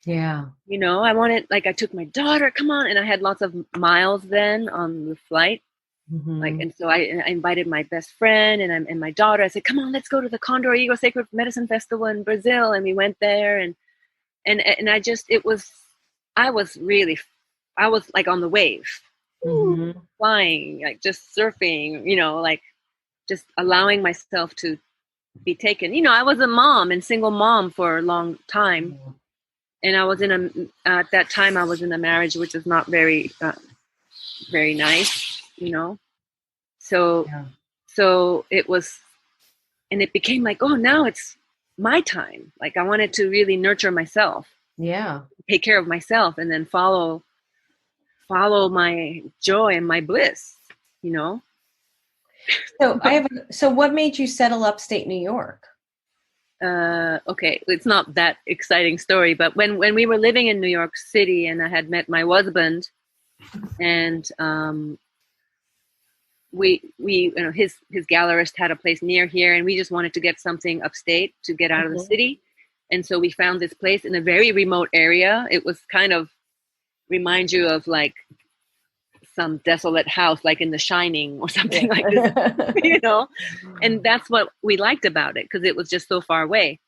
Yeah. You know, I wanted, like, I took my daughter, come on. And I had lots of miles then on the flight. Like, and so I invited my best friend and my daughter. I said, come on, let's go to the Condor Eagle Sacred Medicine Festival in Brazil. And we went there and I just, I was like on the wave, flying, like just surfing, you know, like just allowing myself to be taken. You know, I was a mom and single mom for a long time. And I was at that time I was in a marriage, which is not very, very nice, you know? So it was, and it became like, oh, now it's my time. Like I wanted to really nurture myself. Yeah. Take care of myself and then follow my joy and my bliss, you know? So what made you settle upstate New York? Okay, it's not that exciting story, but when we were living in New York City and I had met my husband and we you know his gallerist had a place near here and we just wanted to get something upstate to get out of the city. And so we found this place in a very remote area. It was kind of remind you of like some desolate house, like in The Shining or something like this, you know? And that's what we liked about it because it was just so far away.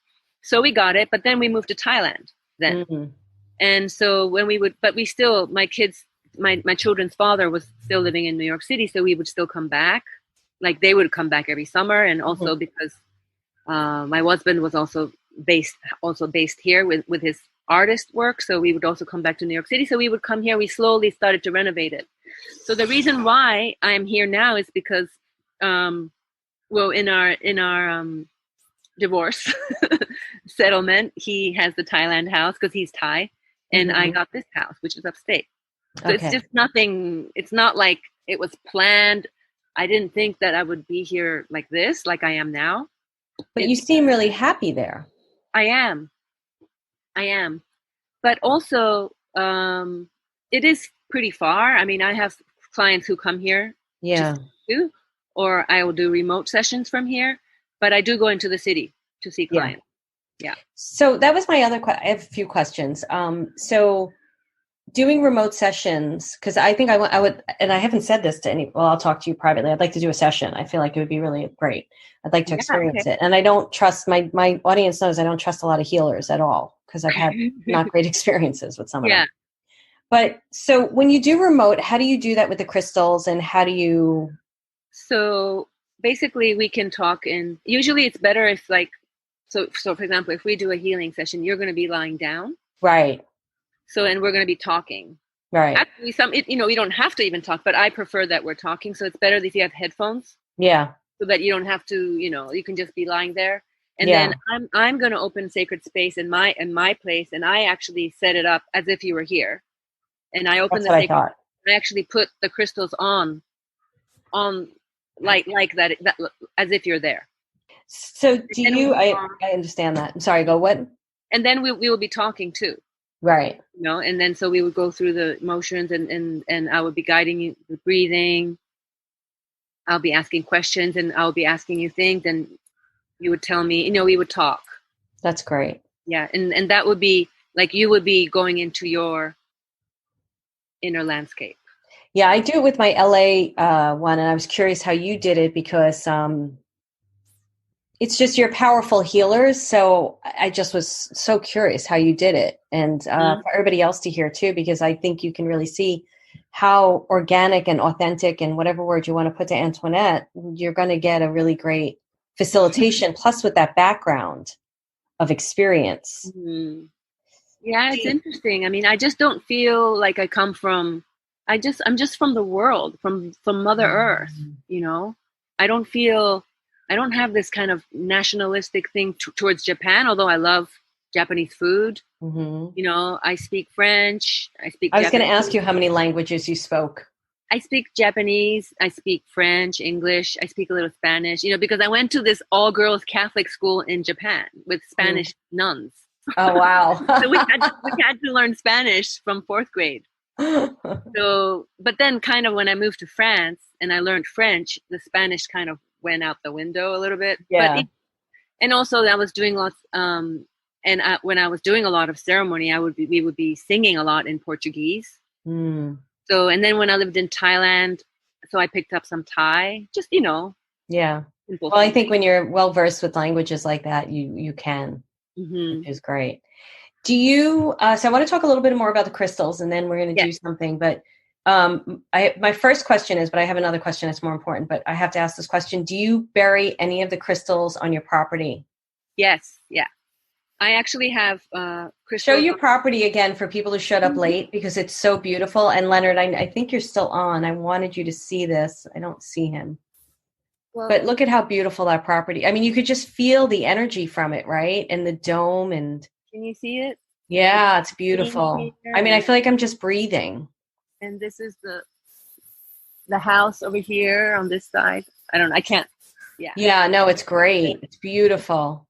So we got it, but then we moved to Thailand then. And so but we still, my children's father was still living in New York City. So we would still come back. Like they would come back every summer. And also because my husband was also based here with his artist work. So we would also come back to New York City. So we would come here. We slowly started to renovate it. So the reason why I'm here now is because, well, in our divorce settlement, he has the Thailand house because he's Thai, and I got this house, which is upstate. So it's just nothing. It's not like it was planned. I didn't think that I would be here like this, like I am now. But you seem really happy there. I am. But also, it is pretty far. I mean, I have clients who come here too, or I will do remote sessions from here, but I do go into the city to see clients. Yeah. So that was my other question. I have a few questions. So doing remote sessions, because I think I would, and I haven't said this to I'll talk to you privately. I'd like to do a session. I feel like it would be really great. I'd like to experience it. And I don't trust, my audience knows I don't trust a lot of healers at all because I've had not great experiences with some of them. But so when you do remote, how do you do that with the crystals and how do you? So basically we can talk and usually it's better if like, so for example, if we do a healing session, you're going to be lying down. Right. So, and we're going to be talking. Right. Actually, we don't have to even talk, but I prefer that we're talking. So it's better if you have headphones. Yeah. So that you don't have to, you can just be lying there. And then I'm going to open sacred space in my place. And I actually set it up as if you were here. And I open I actually put the crystals on like that as if you're there. So I understand that. I'm sorry, go what? And then we will be talking too. Right. And then so we would go through the motions and I would be guiding you with breathing. I'll be asking questions and I'll be asking you things and you would tell me, we would talk. That's great. Yeah. And that would be like, you would be going into your inner landscape. Yeah. I do it with my LA one. And I was curious how you did it because, it's just you're powerful healers. So I just was so curious how you did it. And for everybody else to hear too, because I think you can really see how organic and authentic and whatever word you want to put to Antoinette, you're going to get a really great facilitation. Plus with that background of experience. Mm-hmm. Yeah, it's interesting. I mean, I just don't feel like I come from, I'm just from the world, from Mother Earth, I don't have this kind of nationalistic thing towards Japan, although I love Japanese food. Mm-hmm. I speak French. I was going to ask you how many languages you spoke. I speak Japanese. I speak French, English. I speak a little Spanish, because I went to this all-girls Catholic school in Japan with Spanish nuns. Oh, wow. So we had to learn Spanish from 4th grade. So, but then kind of when I moved to France and I learned French, the Spanish kind of went out the window a little bit. Yeah. And also I was doing lots, when I was doing a lot of ceremony, we would be singing a lot in Portuguese. Mm. So, and then when I lived in Thailand, so I picked up some Thai, just, Yeah. simple Well, I things. think when you're well versed with languages like that, you can, Mm-hmm. which is great. Do you, so I want to talk a little bit more about the crystals, and then we're going to do something, but my first question is, but I have another question that's more important, but I have to ask this question. Do you bury any of the crystals on your property? Yes. Yeah. I actually have Show crystals. your property again for people who showed up late, because it's so beautiful. And Leonard, I think you're still on. I wanted you to see this. I don't see him. Well, But look at how beautiful that property. I mean, you could just feel the energy from it, right? And the dome, and can you see it? yeah, it's beautiful. I mean, I feel like I'm just breathing. And this is the house over here on this side. I don't know. I can't. Yeah. Yeah, no, it's great. It's beautiful.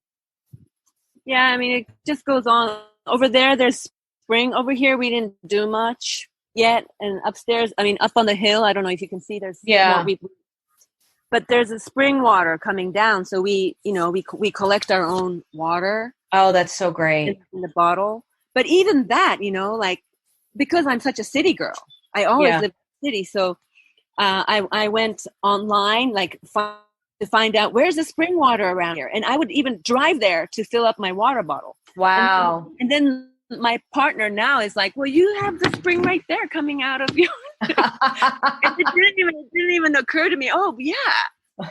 Yeah, I mean, it just goes on. Over there, there's spring. Over here, we didn't do much yet. And upstairs, I mean, up on the hill, I don't know if you can see, there's but there's a spring water coming down. So we collect our own water. Oh, that's so great. In the bottle. But even that, like, because I'm such a city girl, I always lived in the city. So I went online, like, to find out where's the spring water around here. And I would even drive there to fill up my water bottle. Wow. And then my partner now is like, well, you have the spring right there coming out of you. It didn't even occur to me. Oh, yeah.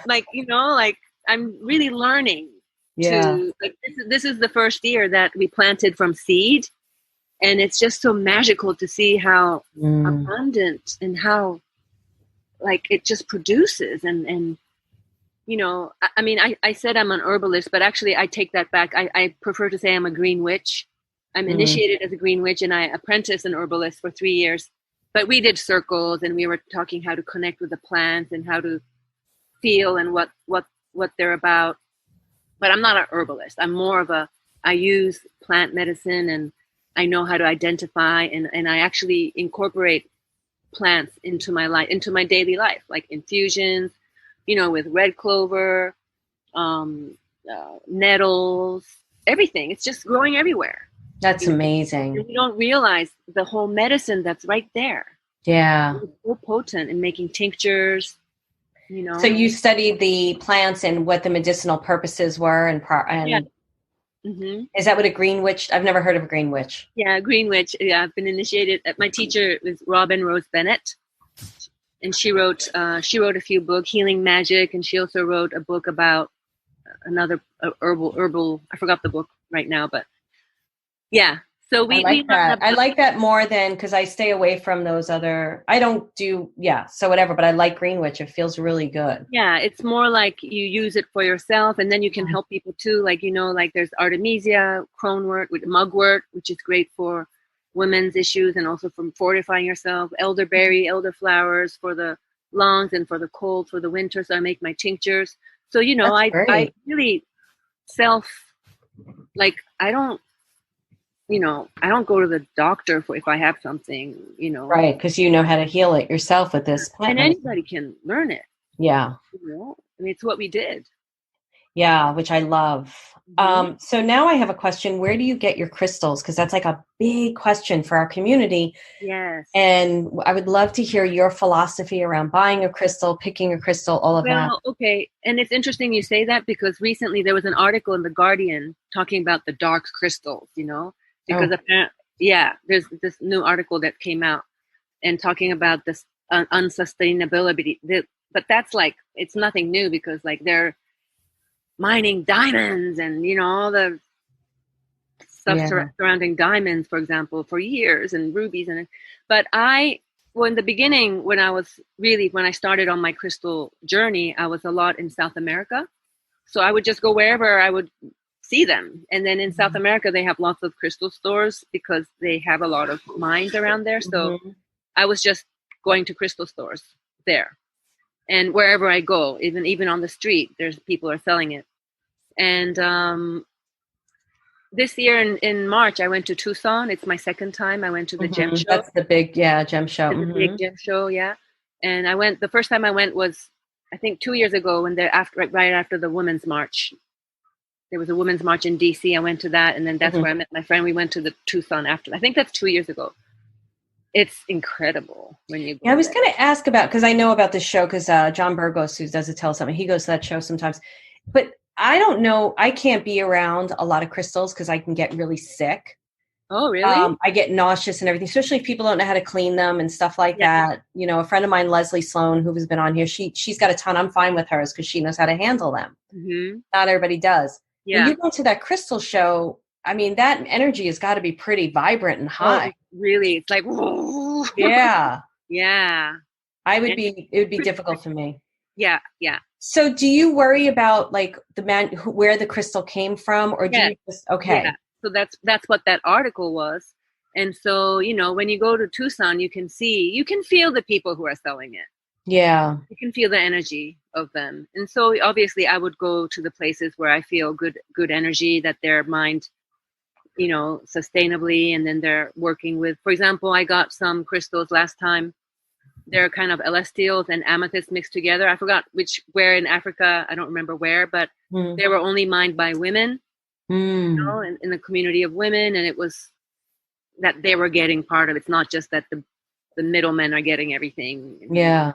Like, like, I'm really learning to, like, this is the first year that we planted from seed. And it's just so magical to see how abundant and how, like, it just produces. And I mean, I said I'm an herbalist, but actually I take that back. I prefer to say I'm a green witch. I'm initiated as a green witch, and I apprenticed an herbalist for 3 years. But we did circles, and we were talking how to connect with the plants and how to feel and what they're about. But I'm not an herbalist. I'm more of I use plant medicine, and I know how to identify, and I actually incorporate plants into my life, into my daily life, like infusions, with red clover, nettles, everything. It's just growing everywhere. That's amazing. And you don't realize the whole medicine that's right there. Yeah. It's so potent in making tinctures, So you studied the plants and what the medicinal purposes were, and yeah. Mm-hmm. Is that what a green witch? I've never heard of a green witch. Yeah, green witch. Yeah, I've been initiated. My teacher was Robin Rose Bennett, and she wrote a few books, Healing Magic, and she also wrote a book about another herbal. I forgot the book right now, but yeah. So we like that. I like that more than, because I stay away from those other. I don't do so whatever. But I like green witch. It feels really good. Yeah, it's more like you use it for yourself, and then you can help people too. Like like there's Artemisia, cronewort, with mugwort, which is great for women's issues and also from fortifying yourself. Elderberry, elderflowers for the lungs and for the cold, for the winter. So I make my tinctures. So I really I don't. I don't go to the doctor if I have something, Right, because you know how to heal it yourself with this plant. And anybody can learn it. Yeah. I mean, it's what we did. Yeah, which I love. So now I have a question. Where do you get your crystals? Because that's like a big question for our community. Yes. And I would love to hear your philosophy around buying a crystal, picking a crystal, all of that. Okay. And it's interesting you say that, because recently there was an article in The Guardian talking about the dark crystals, because apparently, there's this new article that came out and talking about this unsustainability. But that's like, it's nothing new, because like they're mining diamonds and, all the stuff surrounding diamonds, for example, for years, and rubies. But in the beginning, when I started on my crystal journey, I was a lot in South America. So I would just go wherever I would see them. And then in South America, they have lots of crystal stores because they have a lot of mines around there. So I was just going to crystal stores there. And wherever I go, even on the street, people are selling it. And this year in March, I went to Tucson. It's my second time. I went to the gem show. That's the big, gem show. The big gem show, yeah. And the first time I went was, I think, 2 years ago, when right after the Women's March. there was a women's march in DC. I went to that, and then that's where I met my friend. We went to the Tucson after. I think that's 2 years ago. It's incredible when you go. Yeah, I was going to ask about, because I know about this show, because John Burgos, who does a Tell Something, he goes to that show sometimes. But I don't know. I can't be around a lot of crystals because I can get really sick. Oh, really? I get nauseous and everything, especially if people don't know how to clean them and stuff like that. You know, a friend of mine, Leslie Sloan, who has been on here, she's got a ton. I'm fine with hers because she knows how to handle them. Mm-hmm. Not everybody does. Yeah. When you go to that crystal show, I mean, that energy has got to be pretty vibrant and high. Oh, really? It's like, whoa. Yeah. Yeah. It would be difficult for me. Yeah. Yeah. So do you worry about like where the crystal came from, or do you just, okay. Yeah. So that's what that article was. And so, you know, when you go to Tucson, you can feel the people who are selling it. Yeah. You can feel the energy of them. And so obviously I would go to the places where I feel good energy, that their mind, you know, sustainably, and then they're working with, for example, I got some crystals last time. They're kind of celestials and amethyst mixed together. I forgot where in Africa, I don't remember where, but they were only mined by women, you know, in the community of women. And it was that they were getting part of it. It's not just that the middlemen are getting everything. Yeah.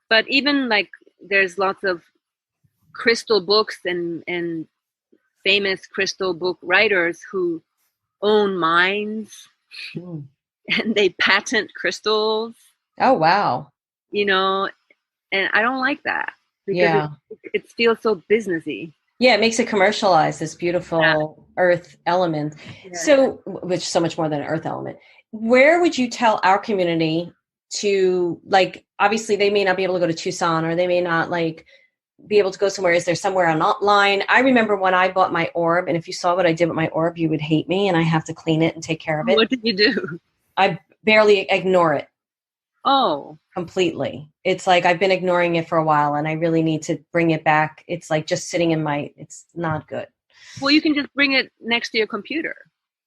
But even like there's lots of crystal books and famous crystal book writers who own mines and they patent crystals. Oh, wow. You know, and I don't like that because it feels so businessy. Yeah, it makes it commercialize this beautiful earth element. Yeah. So, which is so much more than an earth element. Where would you tell our community to, like, obviously they may not be able to go to Tucson, or they may not like be able to go somewhere. Is there somewhere online? I remember when I bought my orb, and if you saw what I did with my orb, you would hate me, and I have to clean it and take care of it. What did you do? I barely ignore it. Oh. Completely. It's like I've been ignoring it for a while, and I really need to bring it back. It's like just sitting it's not good. Well, you can just bring it next to your computer.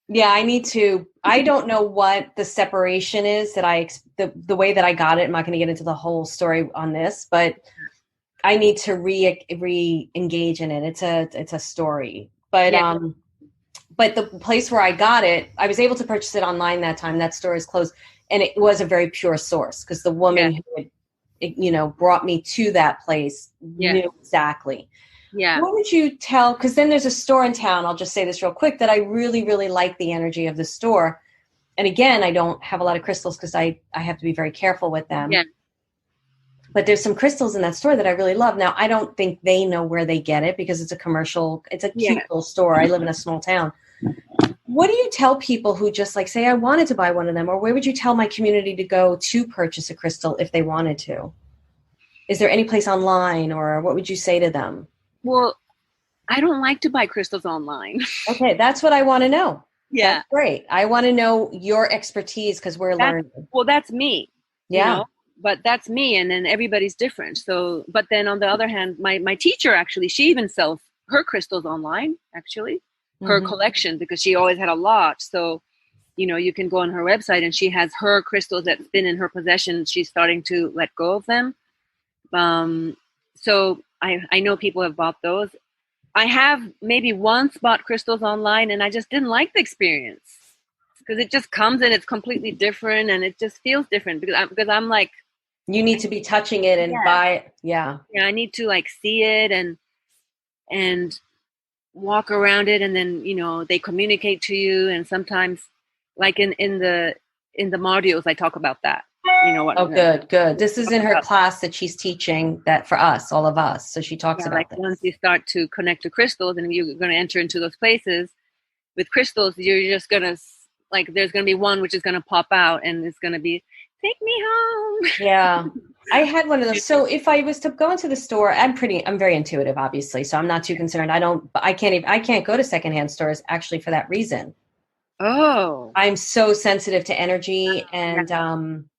Yeah, I need to. I don't know what the separation is that the way that I got it. I'm not going to get into the whole story on this, but I need to re-engage in it. It's a story, but but the place where I got it, I was able to purchase it online that time. That store is closed, and it was a very pure source because the woman who had, brought me to that place knew exactly. Yeah. What would you tell? Because then there's a store in town. I'll just say this real quick, that I really, really like the energy of the store. And again, I don't have a lot of crystals because I have to be very careful with them. Yeah. But there's some crystals in that store that I really love. Now, I don't think they know where they get it because it's a cute little store. I live in a small town. What do you tell people who just like say, I wanted to buy one of them? Or where would you tell my community to go to purchase a crystal if they wanted to? Is there any place online, or what would you say to them? Well, I don't like to buy crystals online. Okay, that's what I want to know. Yeah. That's great. I want to know your expertise because we're learning. Well, that's me. Yeah. You know? But that's me, and then everybody's different. So, but then on the other hand, my teacher, actually, she even sells her crystals online, actually, her collection, because she always had a lot. So, you can go on her website and she has her crystals that's been in her possession. She's starting to let go of them. So I know people have bought those. I have maybe once bought crystals online, and I just didn't like the experience because it just comes and it's completely different, and it just feels different because I'm like, you need to be touching it and buy it. Yeah. Yeah. I need to like see it and walk around it. And then, they communicate to you. And sometimes like in the modules, I talk about that, Good. This is in her class that she's teaching that for us, all of us. So she talks about this. Once you start to connect to crystals and you're going to enter into those places with crystals, you're just going to there's going to be one which is going to pop out and it's going to be, take me home. Yeah. I had one of those. So if I was to go into the store, I'm very intuitive, obviously. So I'm not too concerned. I can't go to secondhand stores actually for that reason. Oh, I'm so sensitive to energy, and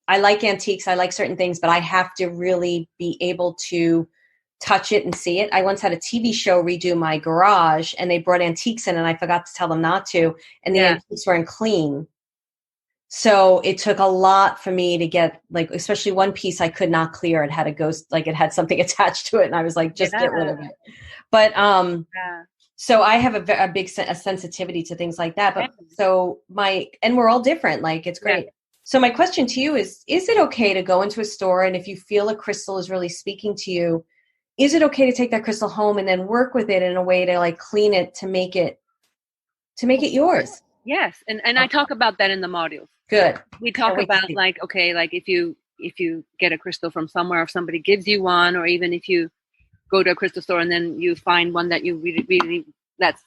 I like antiques. I like certain things, but I have to really be able to touch it and see it. I once had a TV show redo my garage, and they brought antiques in, and I forgot to tell them not to, and the antiques weren't clean. So it took a lot for me to get, like, especially one piece I could not clear. It had a ghost, like it had something attached to it. And I was like, just get rid of it. But, so I have a big sensitivity to things like that. But so and we're all different. Like, it's great. Yeah. So my question to you is it okay to go into a store, and if you feel a crystal is really speaking to you, is it okay to take that crystal home and then work with it in a way to like clean it to make it yours? Yes. And I talk about that in the modules. Good. We talk about like, okay, like if you get a crystal from somewhere, if somebody gives you one, or even if you go to a crystal store and then you find one that you really, really, that's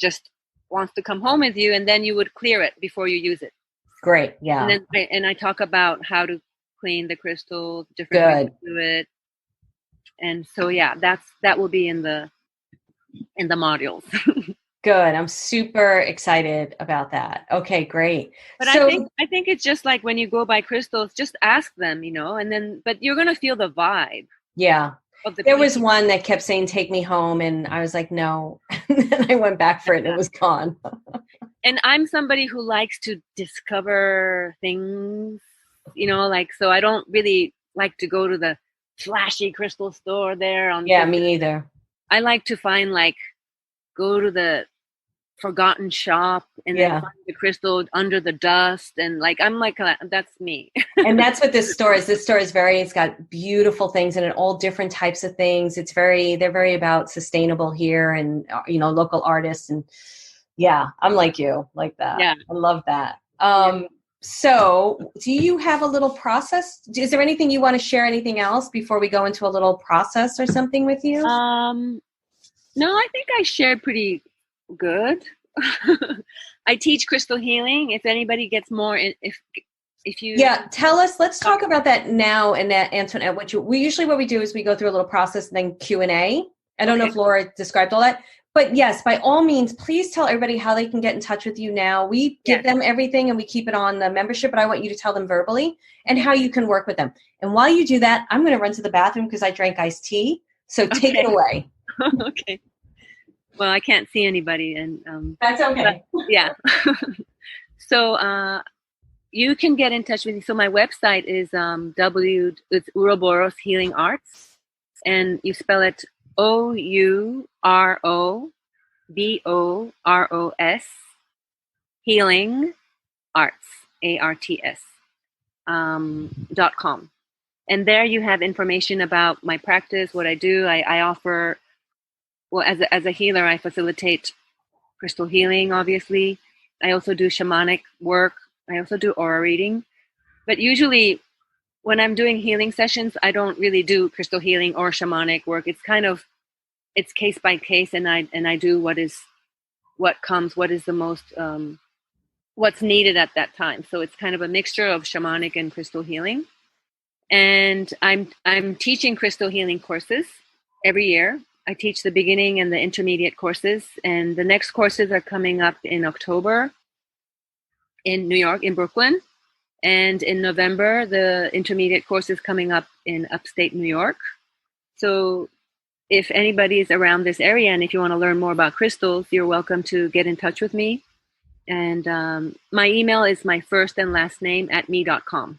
just wants to come home with you, and then you would clear it before you use it. Great. Yeah. And then I talk about how to clean the crystal, different ways to do it. And so, yeah, that will be in the modules. Good. I'm super excited about that. Okay, great. But so, I think it's just like when you go buy crystals, just ask them, and then, but you're going to feel the vibe. Yeah. There was one that kept saying, take me home. And I was like, no. And then I went back for it and it was gone. And I'm somebody who likes to discover things, like, so I don't really like to go to the flashy crystal store there. Me either. I like to find, like, go to the forgotten shop and then find the crystal under the dust, and like I'm like, that's me. And that's what this store is. This store is it's got beautiful things and all different types of things. They're very about sustainable here, and local artists, and I'm like you, like that. Yeah, I love that. So do you have a little process? Is there anything you want to share? Anything else before we go into a little process or something with you? No, I think I shared pretty good. I teach crystal healing. If anybody gets more, if you tell us. Let's talk about that now. And that, Antoinette, what we do is we go through a little process and then Q&A. I don't know if Laura described all that, but yes, by all means, please tell everybody how they can get in touch with you now. We give them everything and we keep it on the membership, but I want you to tell them verbally and how you can work with them. And while you do that, I'm going to run to the bathroom because I drank iced tea. So take it away. Okay. Well, I can't see anybody, and that's okay. So you can get in touch with me. So my website is it's Ouroboros Healing Arts, and you spell it OUROBOROS Healing Arts ARTS.com. And there you have information about my practice, what I do. I offer. Well, as a healer, I facilitate crystal healing, obviously. I also do shamanic work. I also do aura reading. But usually when I'm doing healing sessions, I don't really do crystal healing or shamanic work. It's case by case, and I do what is the most, what's needed at that time. So it's kind of a mixture of shamanic and crystal healing. And I'm teaching crystal healing courses every year. I teach the beginning and the intermediate courses, and the next courses are coming up in October in New York, in Brooklyn. And in November, the intermediate course is coming up in upstate New York. So if anybody is around this area and if you want to learn more about crystals, you're welcome to get in touch with me. And my email is my first and last name @me.com.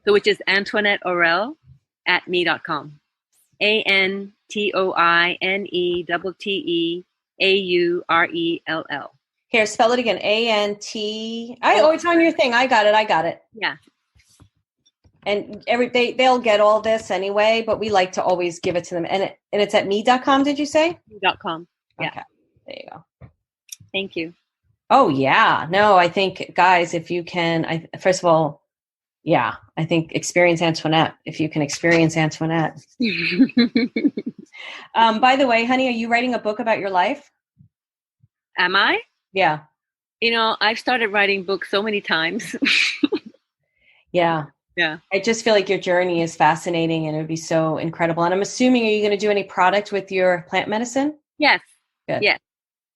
So which is Antoinette Aurell @me.com. ANTOINETTEAURELL. Here, spell it again. ANT. It's on your thing. I got it. Yeah. And they'll get all this anyway, but we like to always give it to them. And it's at me.com, did you say? Me.com. Yeah. Okay. There you go. Thank you. Oh, yeah. No, I think, guys, if you can, first of all, I think experience Antoinette, if you can experience Antoinette. By the way, honey, are you writing a book about your life? Am I? Yeah. I've started writing books so many times. Yeah. Yeah. I just feel like your journey is fascinating and it would be so incredible. And I'm assuming, are you going to do any product with your plant medicine? Yes. Good. Yes.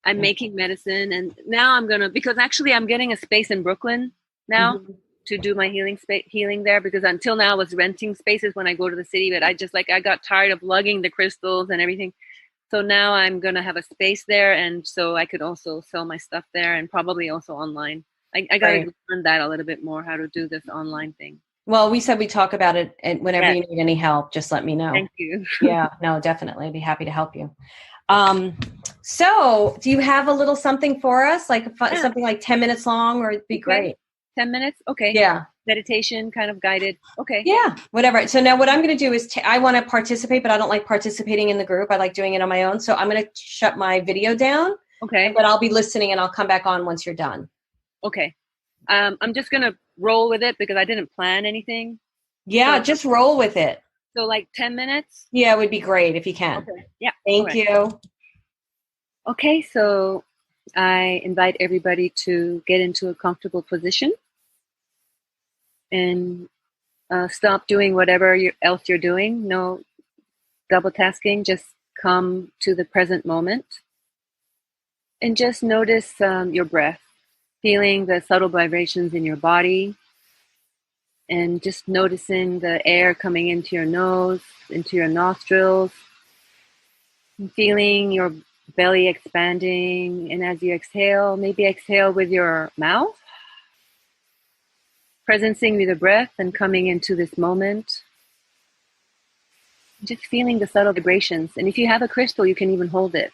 I'm making medicine, and now because actually I'm getting a space in Brooklyn now to do my healing there, because until now I was renting spaces when I go to the city, but I got tired of lugging the crystals and everything. So now I'm going to have a space there, and so I could also sell my stuff there and probably also online. I got to learn that a little bit more, how to do this online thing. Well, we said we talk about it, and whenever you need any help, just let me know. Thank you. Yeah, no, definitely. I'd be happy to help you. So do you have a little something for us? Like something like 10 minutes long, or it'd be great. 10 minutes? Okay. Yeah. Meditation, kind of guided. Okay. Yeah, whatever. So now what I'm going to do is I want to participate, but I don't like participating in the group. I like doing it on my own. So I'm going to shut my video down. Okay. But I'll be listening, and I'll come back on once you're done. Okay. I'm just going to roll with it because I didn't plan anything. Yeah, so, just roll with it. So like 10 minutes? Yeah, it would be great if you can. Okay. Yeah. Thank you. Okay, so I invite everybody to get into a comfortable position and stop doing whatever else you're doing. No double tasking. Just come to the present moment and just notice your breath, feeling the subtle vibrations in your body, and just noticing the air coming into your nose, into your nostrils, and feeling your belly expanding. And as you exhale, maybe exhale with your mouth, presencing with the breath and coming into this moment. Just feeling the subtle vibrations. And if you have a crystal, you can even hold it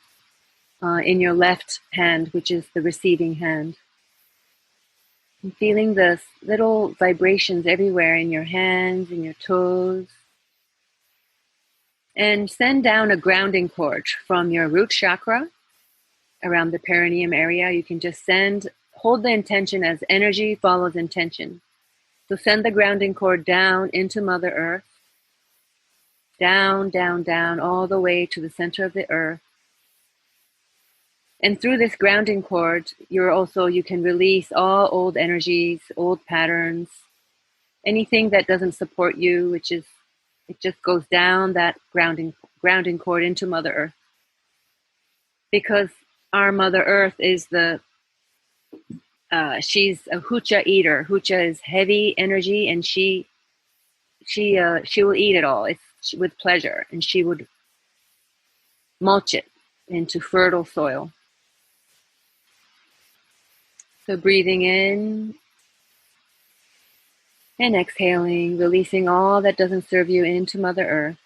in your left hand, which is the receiving hand. And feeling the little vibrations everywhere in your hands, in your toes. And send down a grounding cord from your root chakra around the perineum area. You can just hold the intention as energy follows intention. So send the grounding cord down into Mother Earth. Down, down, down, all the way to the center of the earth. And through this grounding cord, you can release all old energies, old patterns, anything that doesn't support you, it just goes down that grounding cord into Mother Earth. Because our Mother Earth is she's a hucha eater. Hucha is heavy energy, and she will eat it all. With pleasure, and she would mulch it into fertile soil. So breathing in and exhaling, releasing all that doesn't serve you into Mother Earth.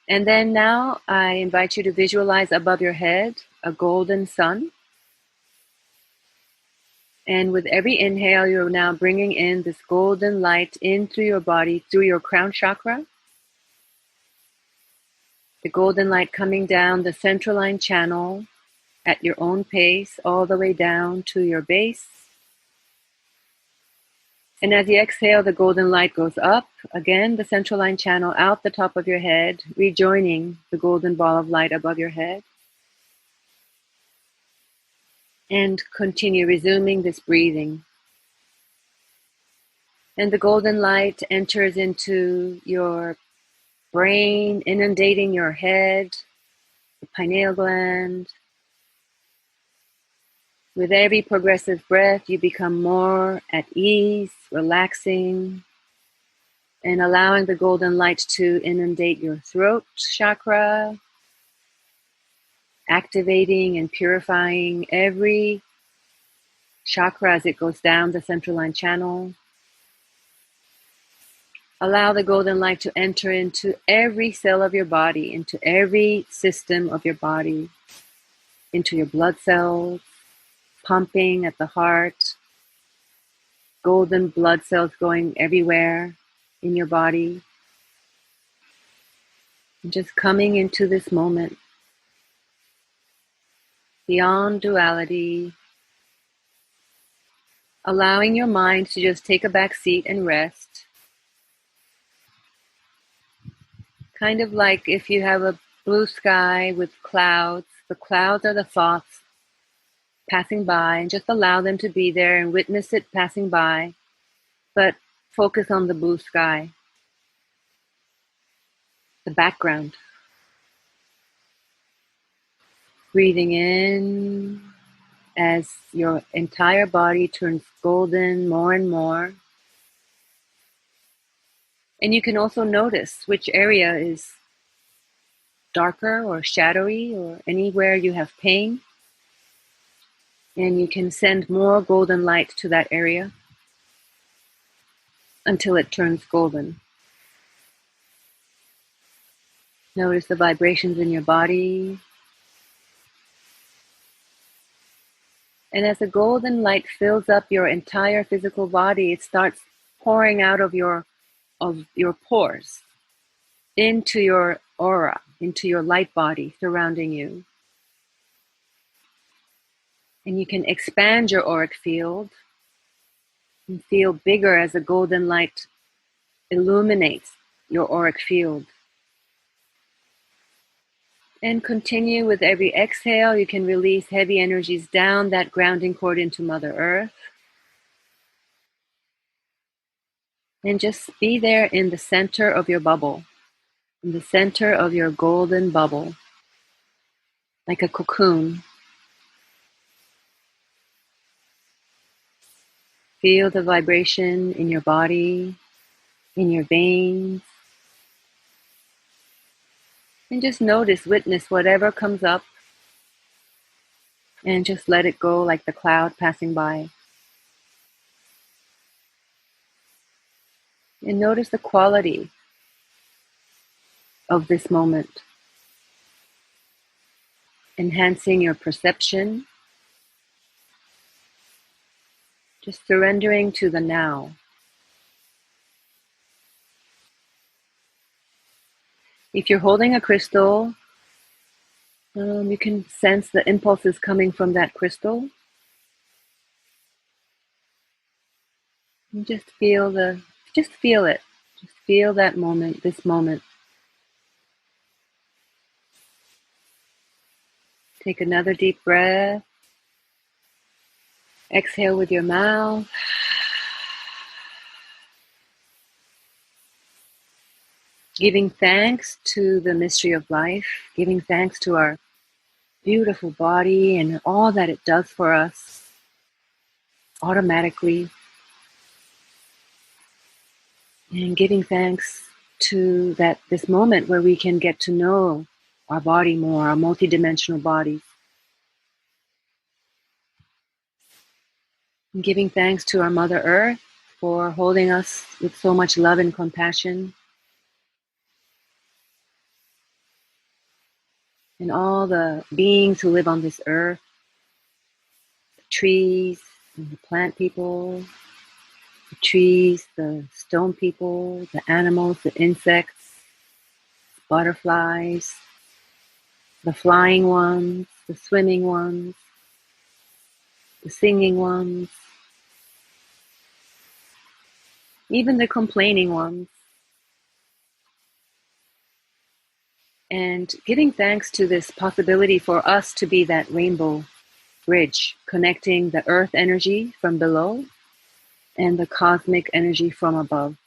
And then now I invite you to visualize above your head a golden sun. And with every inhale, you're now bringing in this golden light in through your body, through your crown chakra. The golden light coming down the central line channel at your own pace, all the way down to your base. And as you exhale, the golden light goes up, again, the central line channel out the top of your head, rejoining the golden ball of light above your head. And continue resuming this breathing. And the golden light enters into your brain, inundating your head, the pineal gland. With every progressive breath, you become more at ease, relaxing, and allowing the golden light to inundate your throat chakra, activating and purifying every chakra as it goes down the central line channel. Allow the golden light to enter into every cell of your body, into every system of your body, into your blood cells, pumping at the heart, golden blood cells going everywhere in your body. And just coming into this moment, beyond duality, allowing your mind to just take a back seat and rest. Kind of like if you have a blue sky with clouds, the clouds are the thoughts passing by, and just allow them to be there and witness it passing by, but focus on the blue sky, the background. Breathing in as your entire body turns golden more and more. And you can also notice which area is darker or shadowy or anywhere you have pain. And you can send more golden light to that area until it turns golden. Notice the vibrations in your body. And as the golden light fills up your entire physical body, it starts pouring out of your pores into your aura, into your light body surrounding you. And you can expand your auric field and feel bigger as the golden light illuminates your auric field. And continue with every exhale. You can release heavy energies down that grounding cord into Mother Earth. And just be there in the center of your bubble, in the center of your golden bubble, like a cocoon. Feel the vibration in your body, in your veins. And just notice, witness whatever comes up, and just let it go like the cloud passing by. And notice the quality of this moment, enhancing your perception, just surrendering to the now. If you're holding a crystal, you can sense the impulses coming from that crystal. And just feel it. Just feel that moment, this moment. Take another deep breath. Exhale with your mouth. Giving thanks to the mystery of life, giving thanks to our beautiful body and all that it does for us automatically. And giving thanks to this moment where we can get to know our body more, our multidimensional bodies. And giving thanks to our Mother Earth for holding us with so much love and compassion. And all the beings who live on this earth, the trees and the plant people, the trees, the stone people, the animals, the insects, butterflies, the flying ones, the swimming ones, the singing ones, even the complaining ones. And giving thanks to this possibility for us to be that rainbow bridge connecting the earth energy from below and the cosmic energy from above.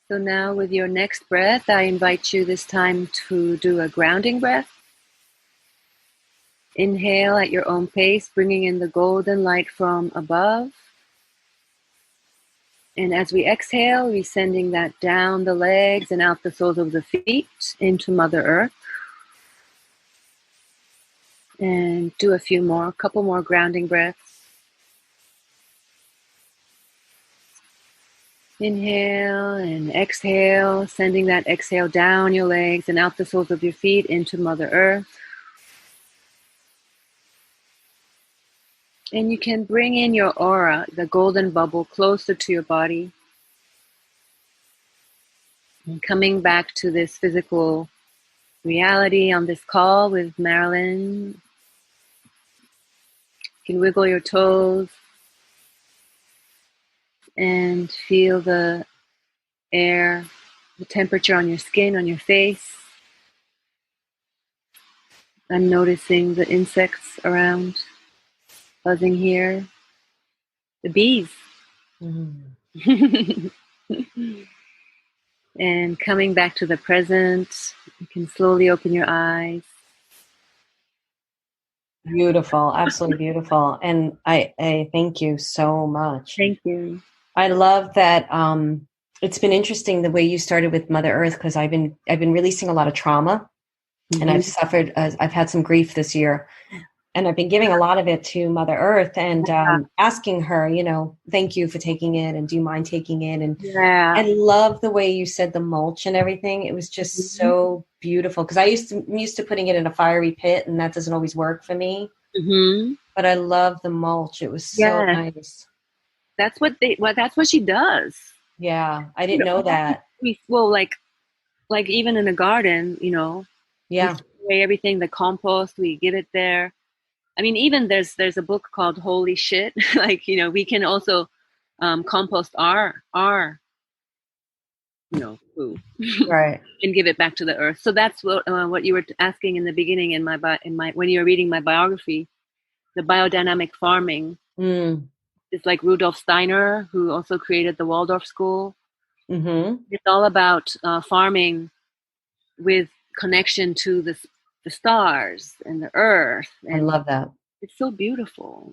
So now with your next breath, I invite you this time to do a grounding breath. Inhale at your own pace, bringing in the golden light from above. And as we exhale, we're sending that down the legs and out the soles of the feet into Mother Earth. And do a couple more grounding breaths. Inhale and exhale, sending that exhale down your legs and out the soles of your feet into Mother Earth. And you can bring in your aura, the golden bubble, closer to your body. And coming back to this physical reality on this call with Marilyn. You can wiggle your toes and feel the air, the temperature on your skin, on your face. I'm noticing the insects around, buzzing here. The bees. Mm. And coming back to the present, you can slowly open your eyes. Beautiful, absolutely beautiful. And I thank you so much. Thank you. I love that. It's been interesting the way you started with Mother Earth, because I've been releasing a lot of trauma And I've had some grief this year. And I've been giving a lot of it to Mother Earth and asking her, thank you for taking it. And do you mind taking it? And I love the way you said the mulch and everything. It was just so beautiful. Because I'm used to putting it in a fiery pit, and that doesn't always work for me. Mm-hmm. But I love the mulch. It was so nice. That's what she does. Yeah, I didn't know that. Like even in a garden, we spray everything, the compost, we give it there. I mean, even there's a book called Holy Shit. We can also compost our food, right, and give it back to the earth. So that's what you were asking in the beginning in my when you were reading my biography, the biodynamic farming. It's like Rudolf Steiner, who also created the Waldorf School. Mm-hmm. It's all about farming with connection to the stars and the earth. And I love that. It's so beautiful.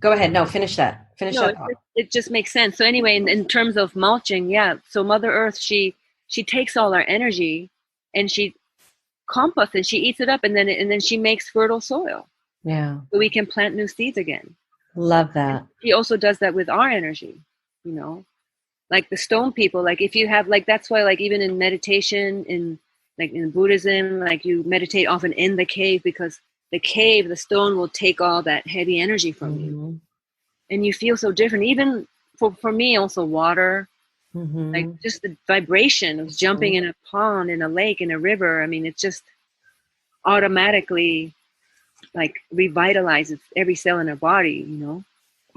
Go ahead. No, finish that. It just makes sense. So anyway, in terms of mulching, so Mother Earth, she takes all our energy and she composts and she eats it up, and then she makes fertile soil. Yeah. So we can plant new seeds again. Love that. And she also does that with our energy, like the stone people, like if you have, like, that's why, like, even in meditation, in Buddhism, like you meditate often in the cave, because the stone will take all that heavy energy from you, and you feel so different. Even for me, also water, like just the vibration of jumping in a pond, in a lake, in a river. I mean, it just automatically like revitalizes every cell in our body,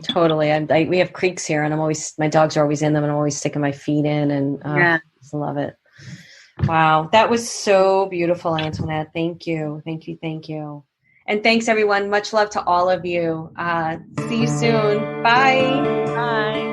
Totally. We have creeks here, and my dogs are always in them, and I'm always sticking my feet in, and I just love it. Wow. That was so beautiful, Antoinette. Thank you. Thank you. Thank you. And thanks, everyone. Much love to all of you. See you soon. Bye. Bye.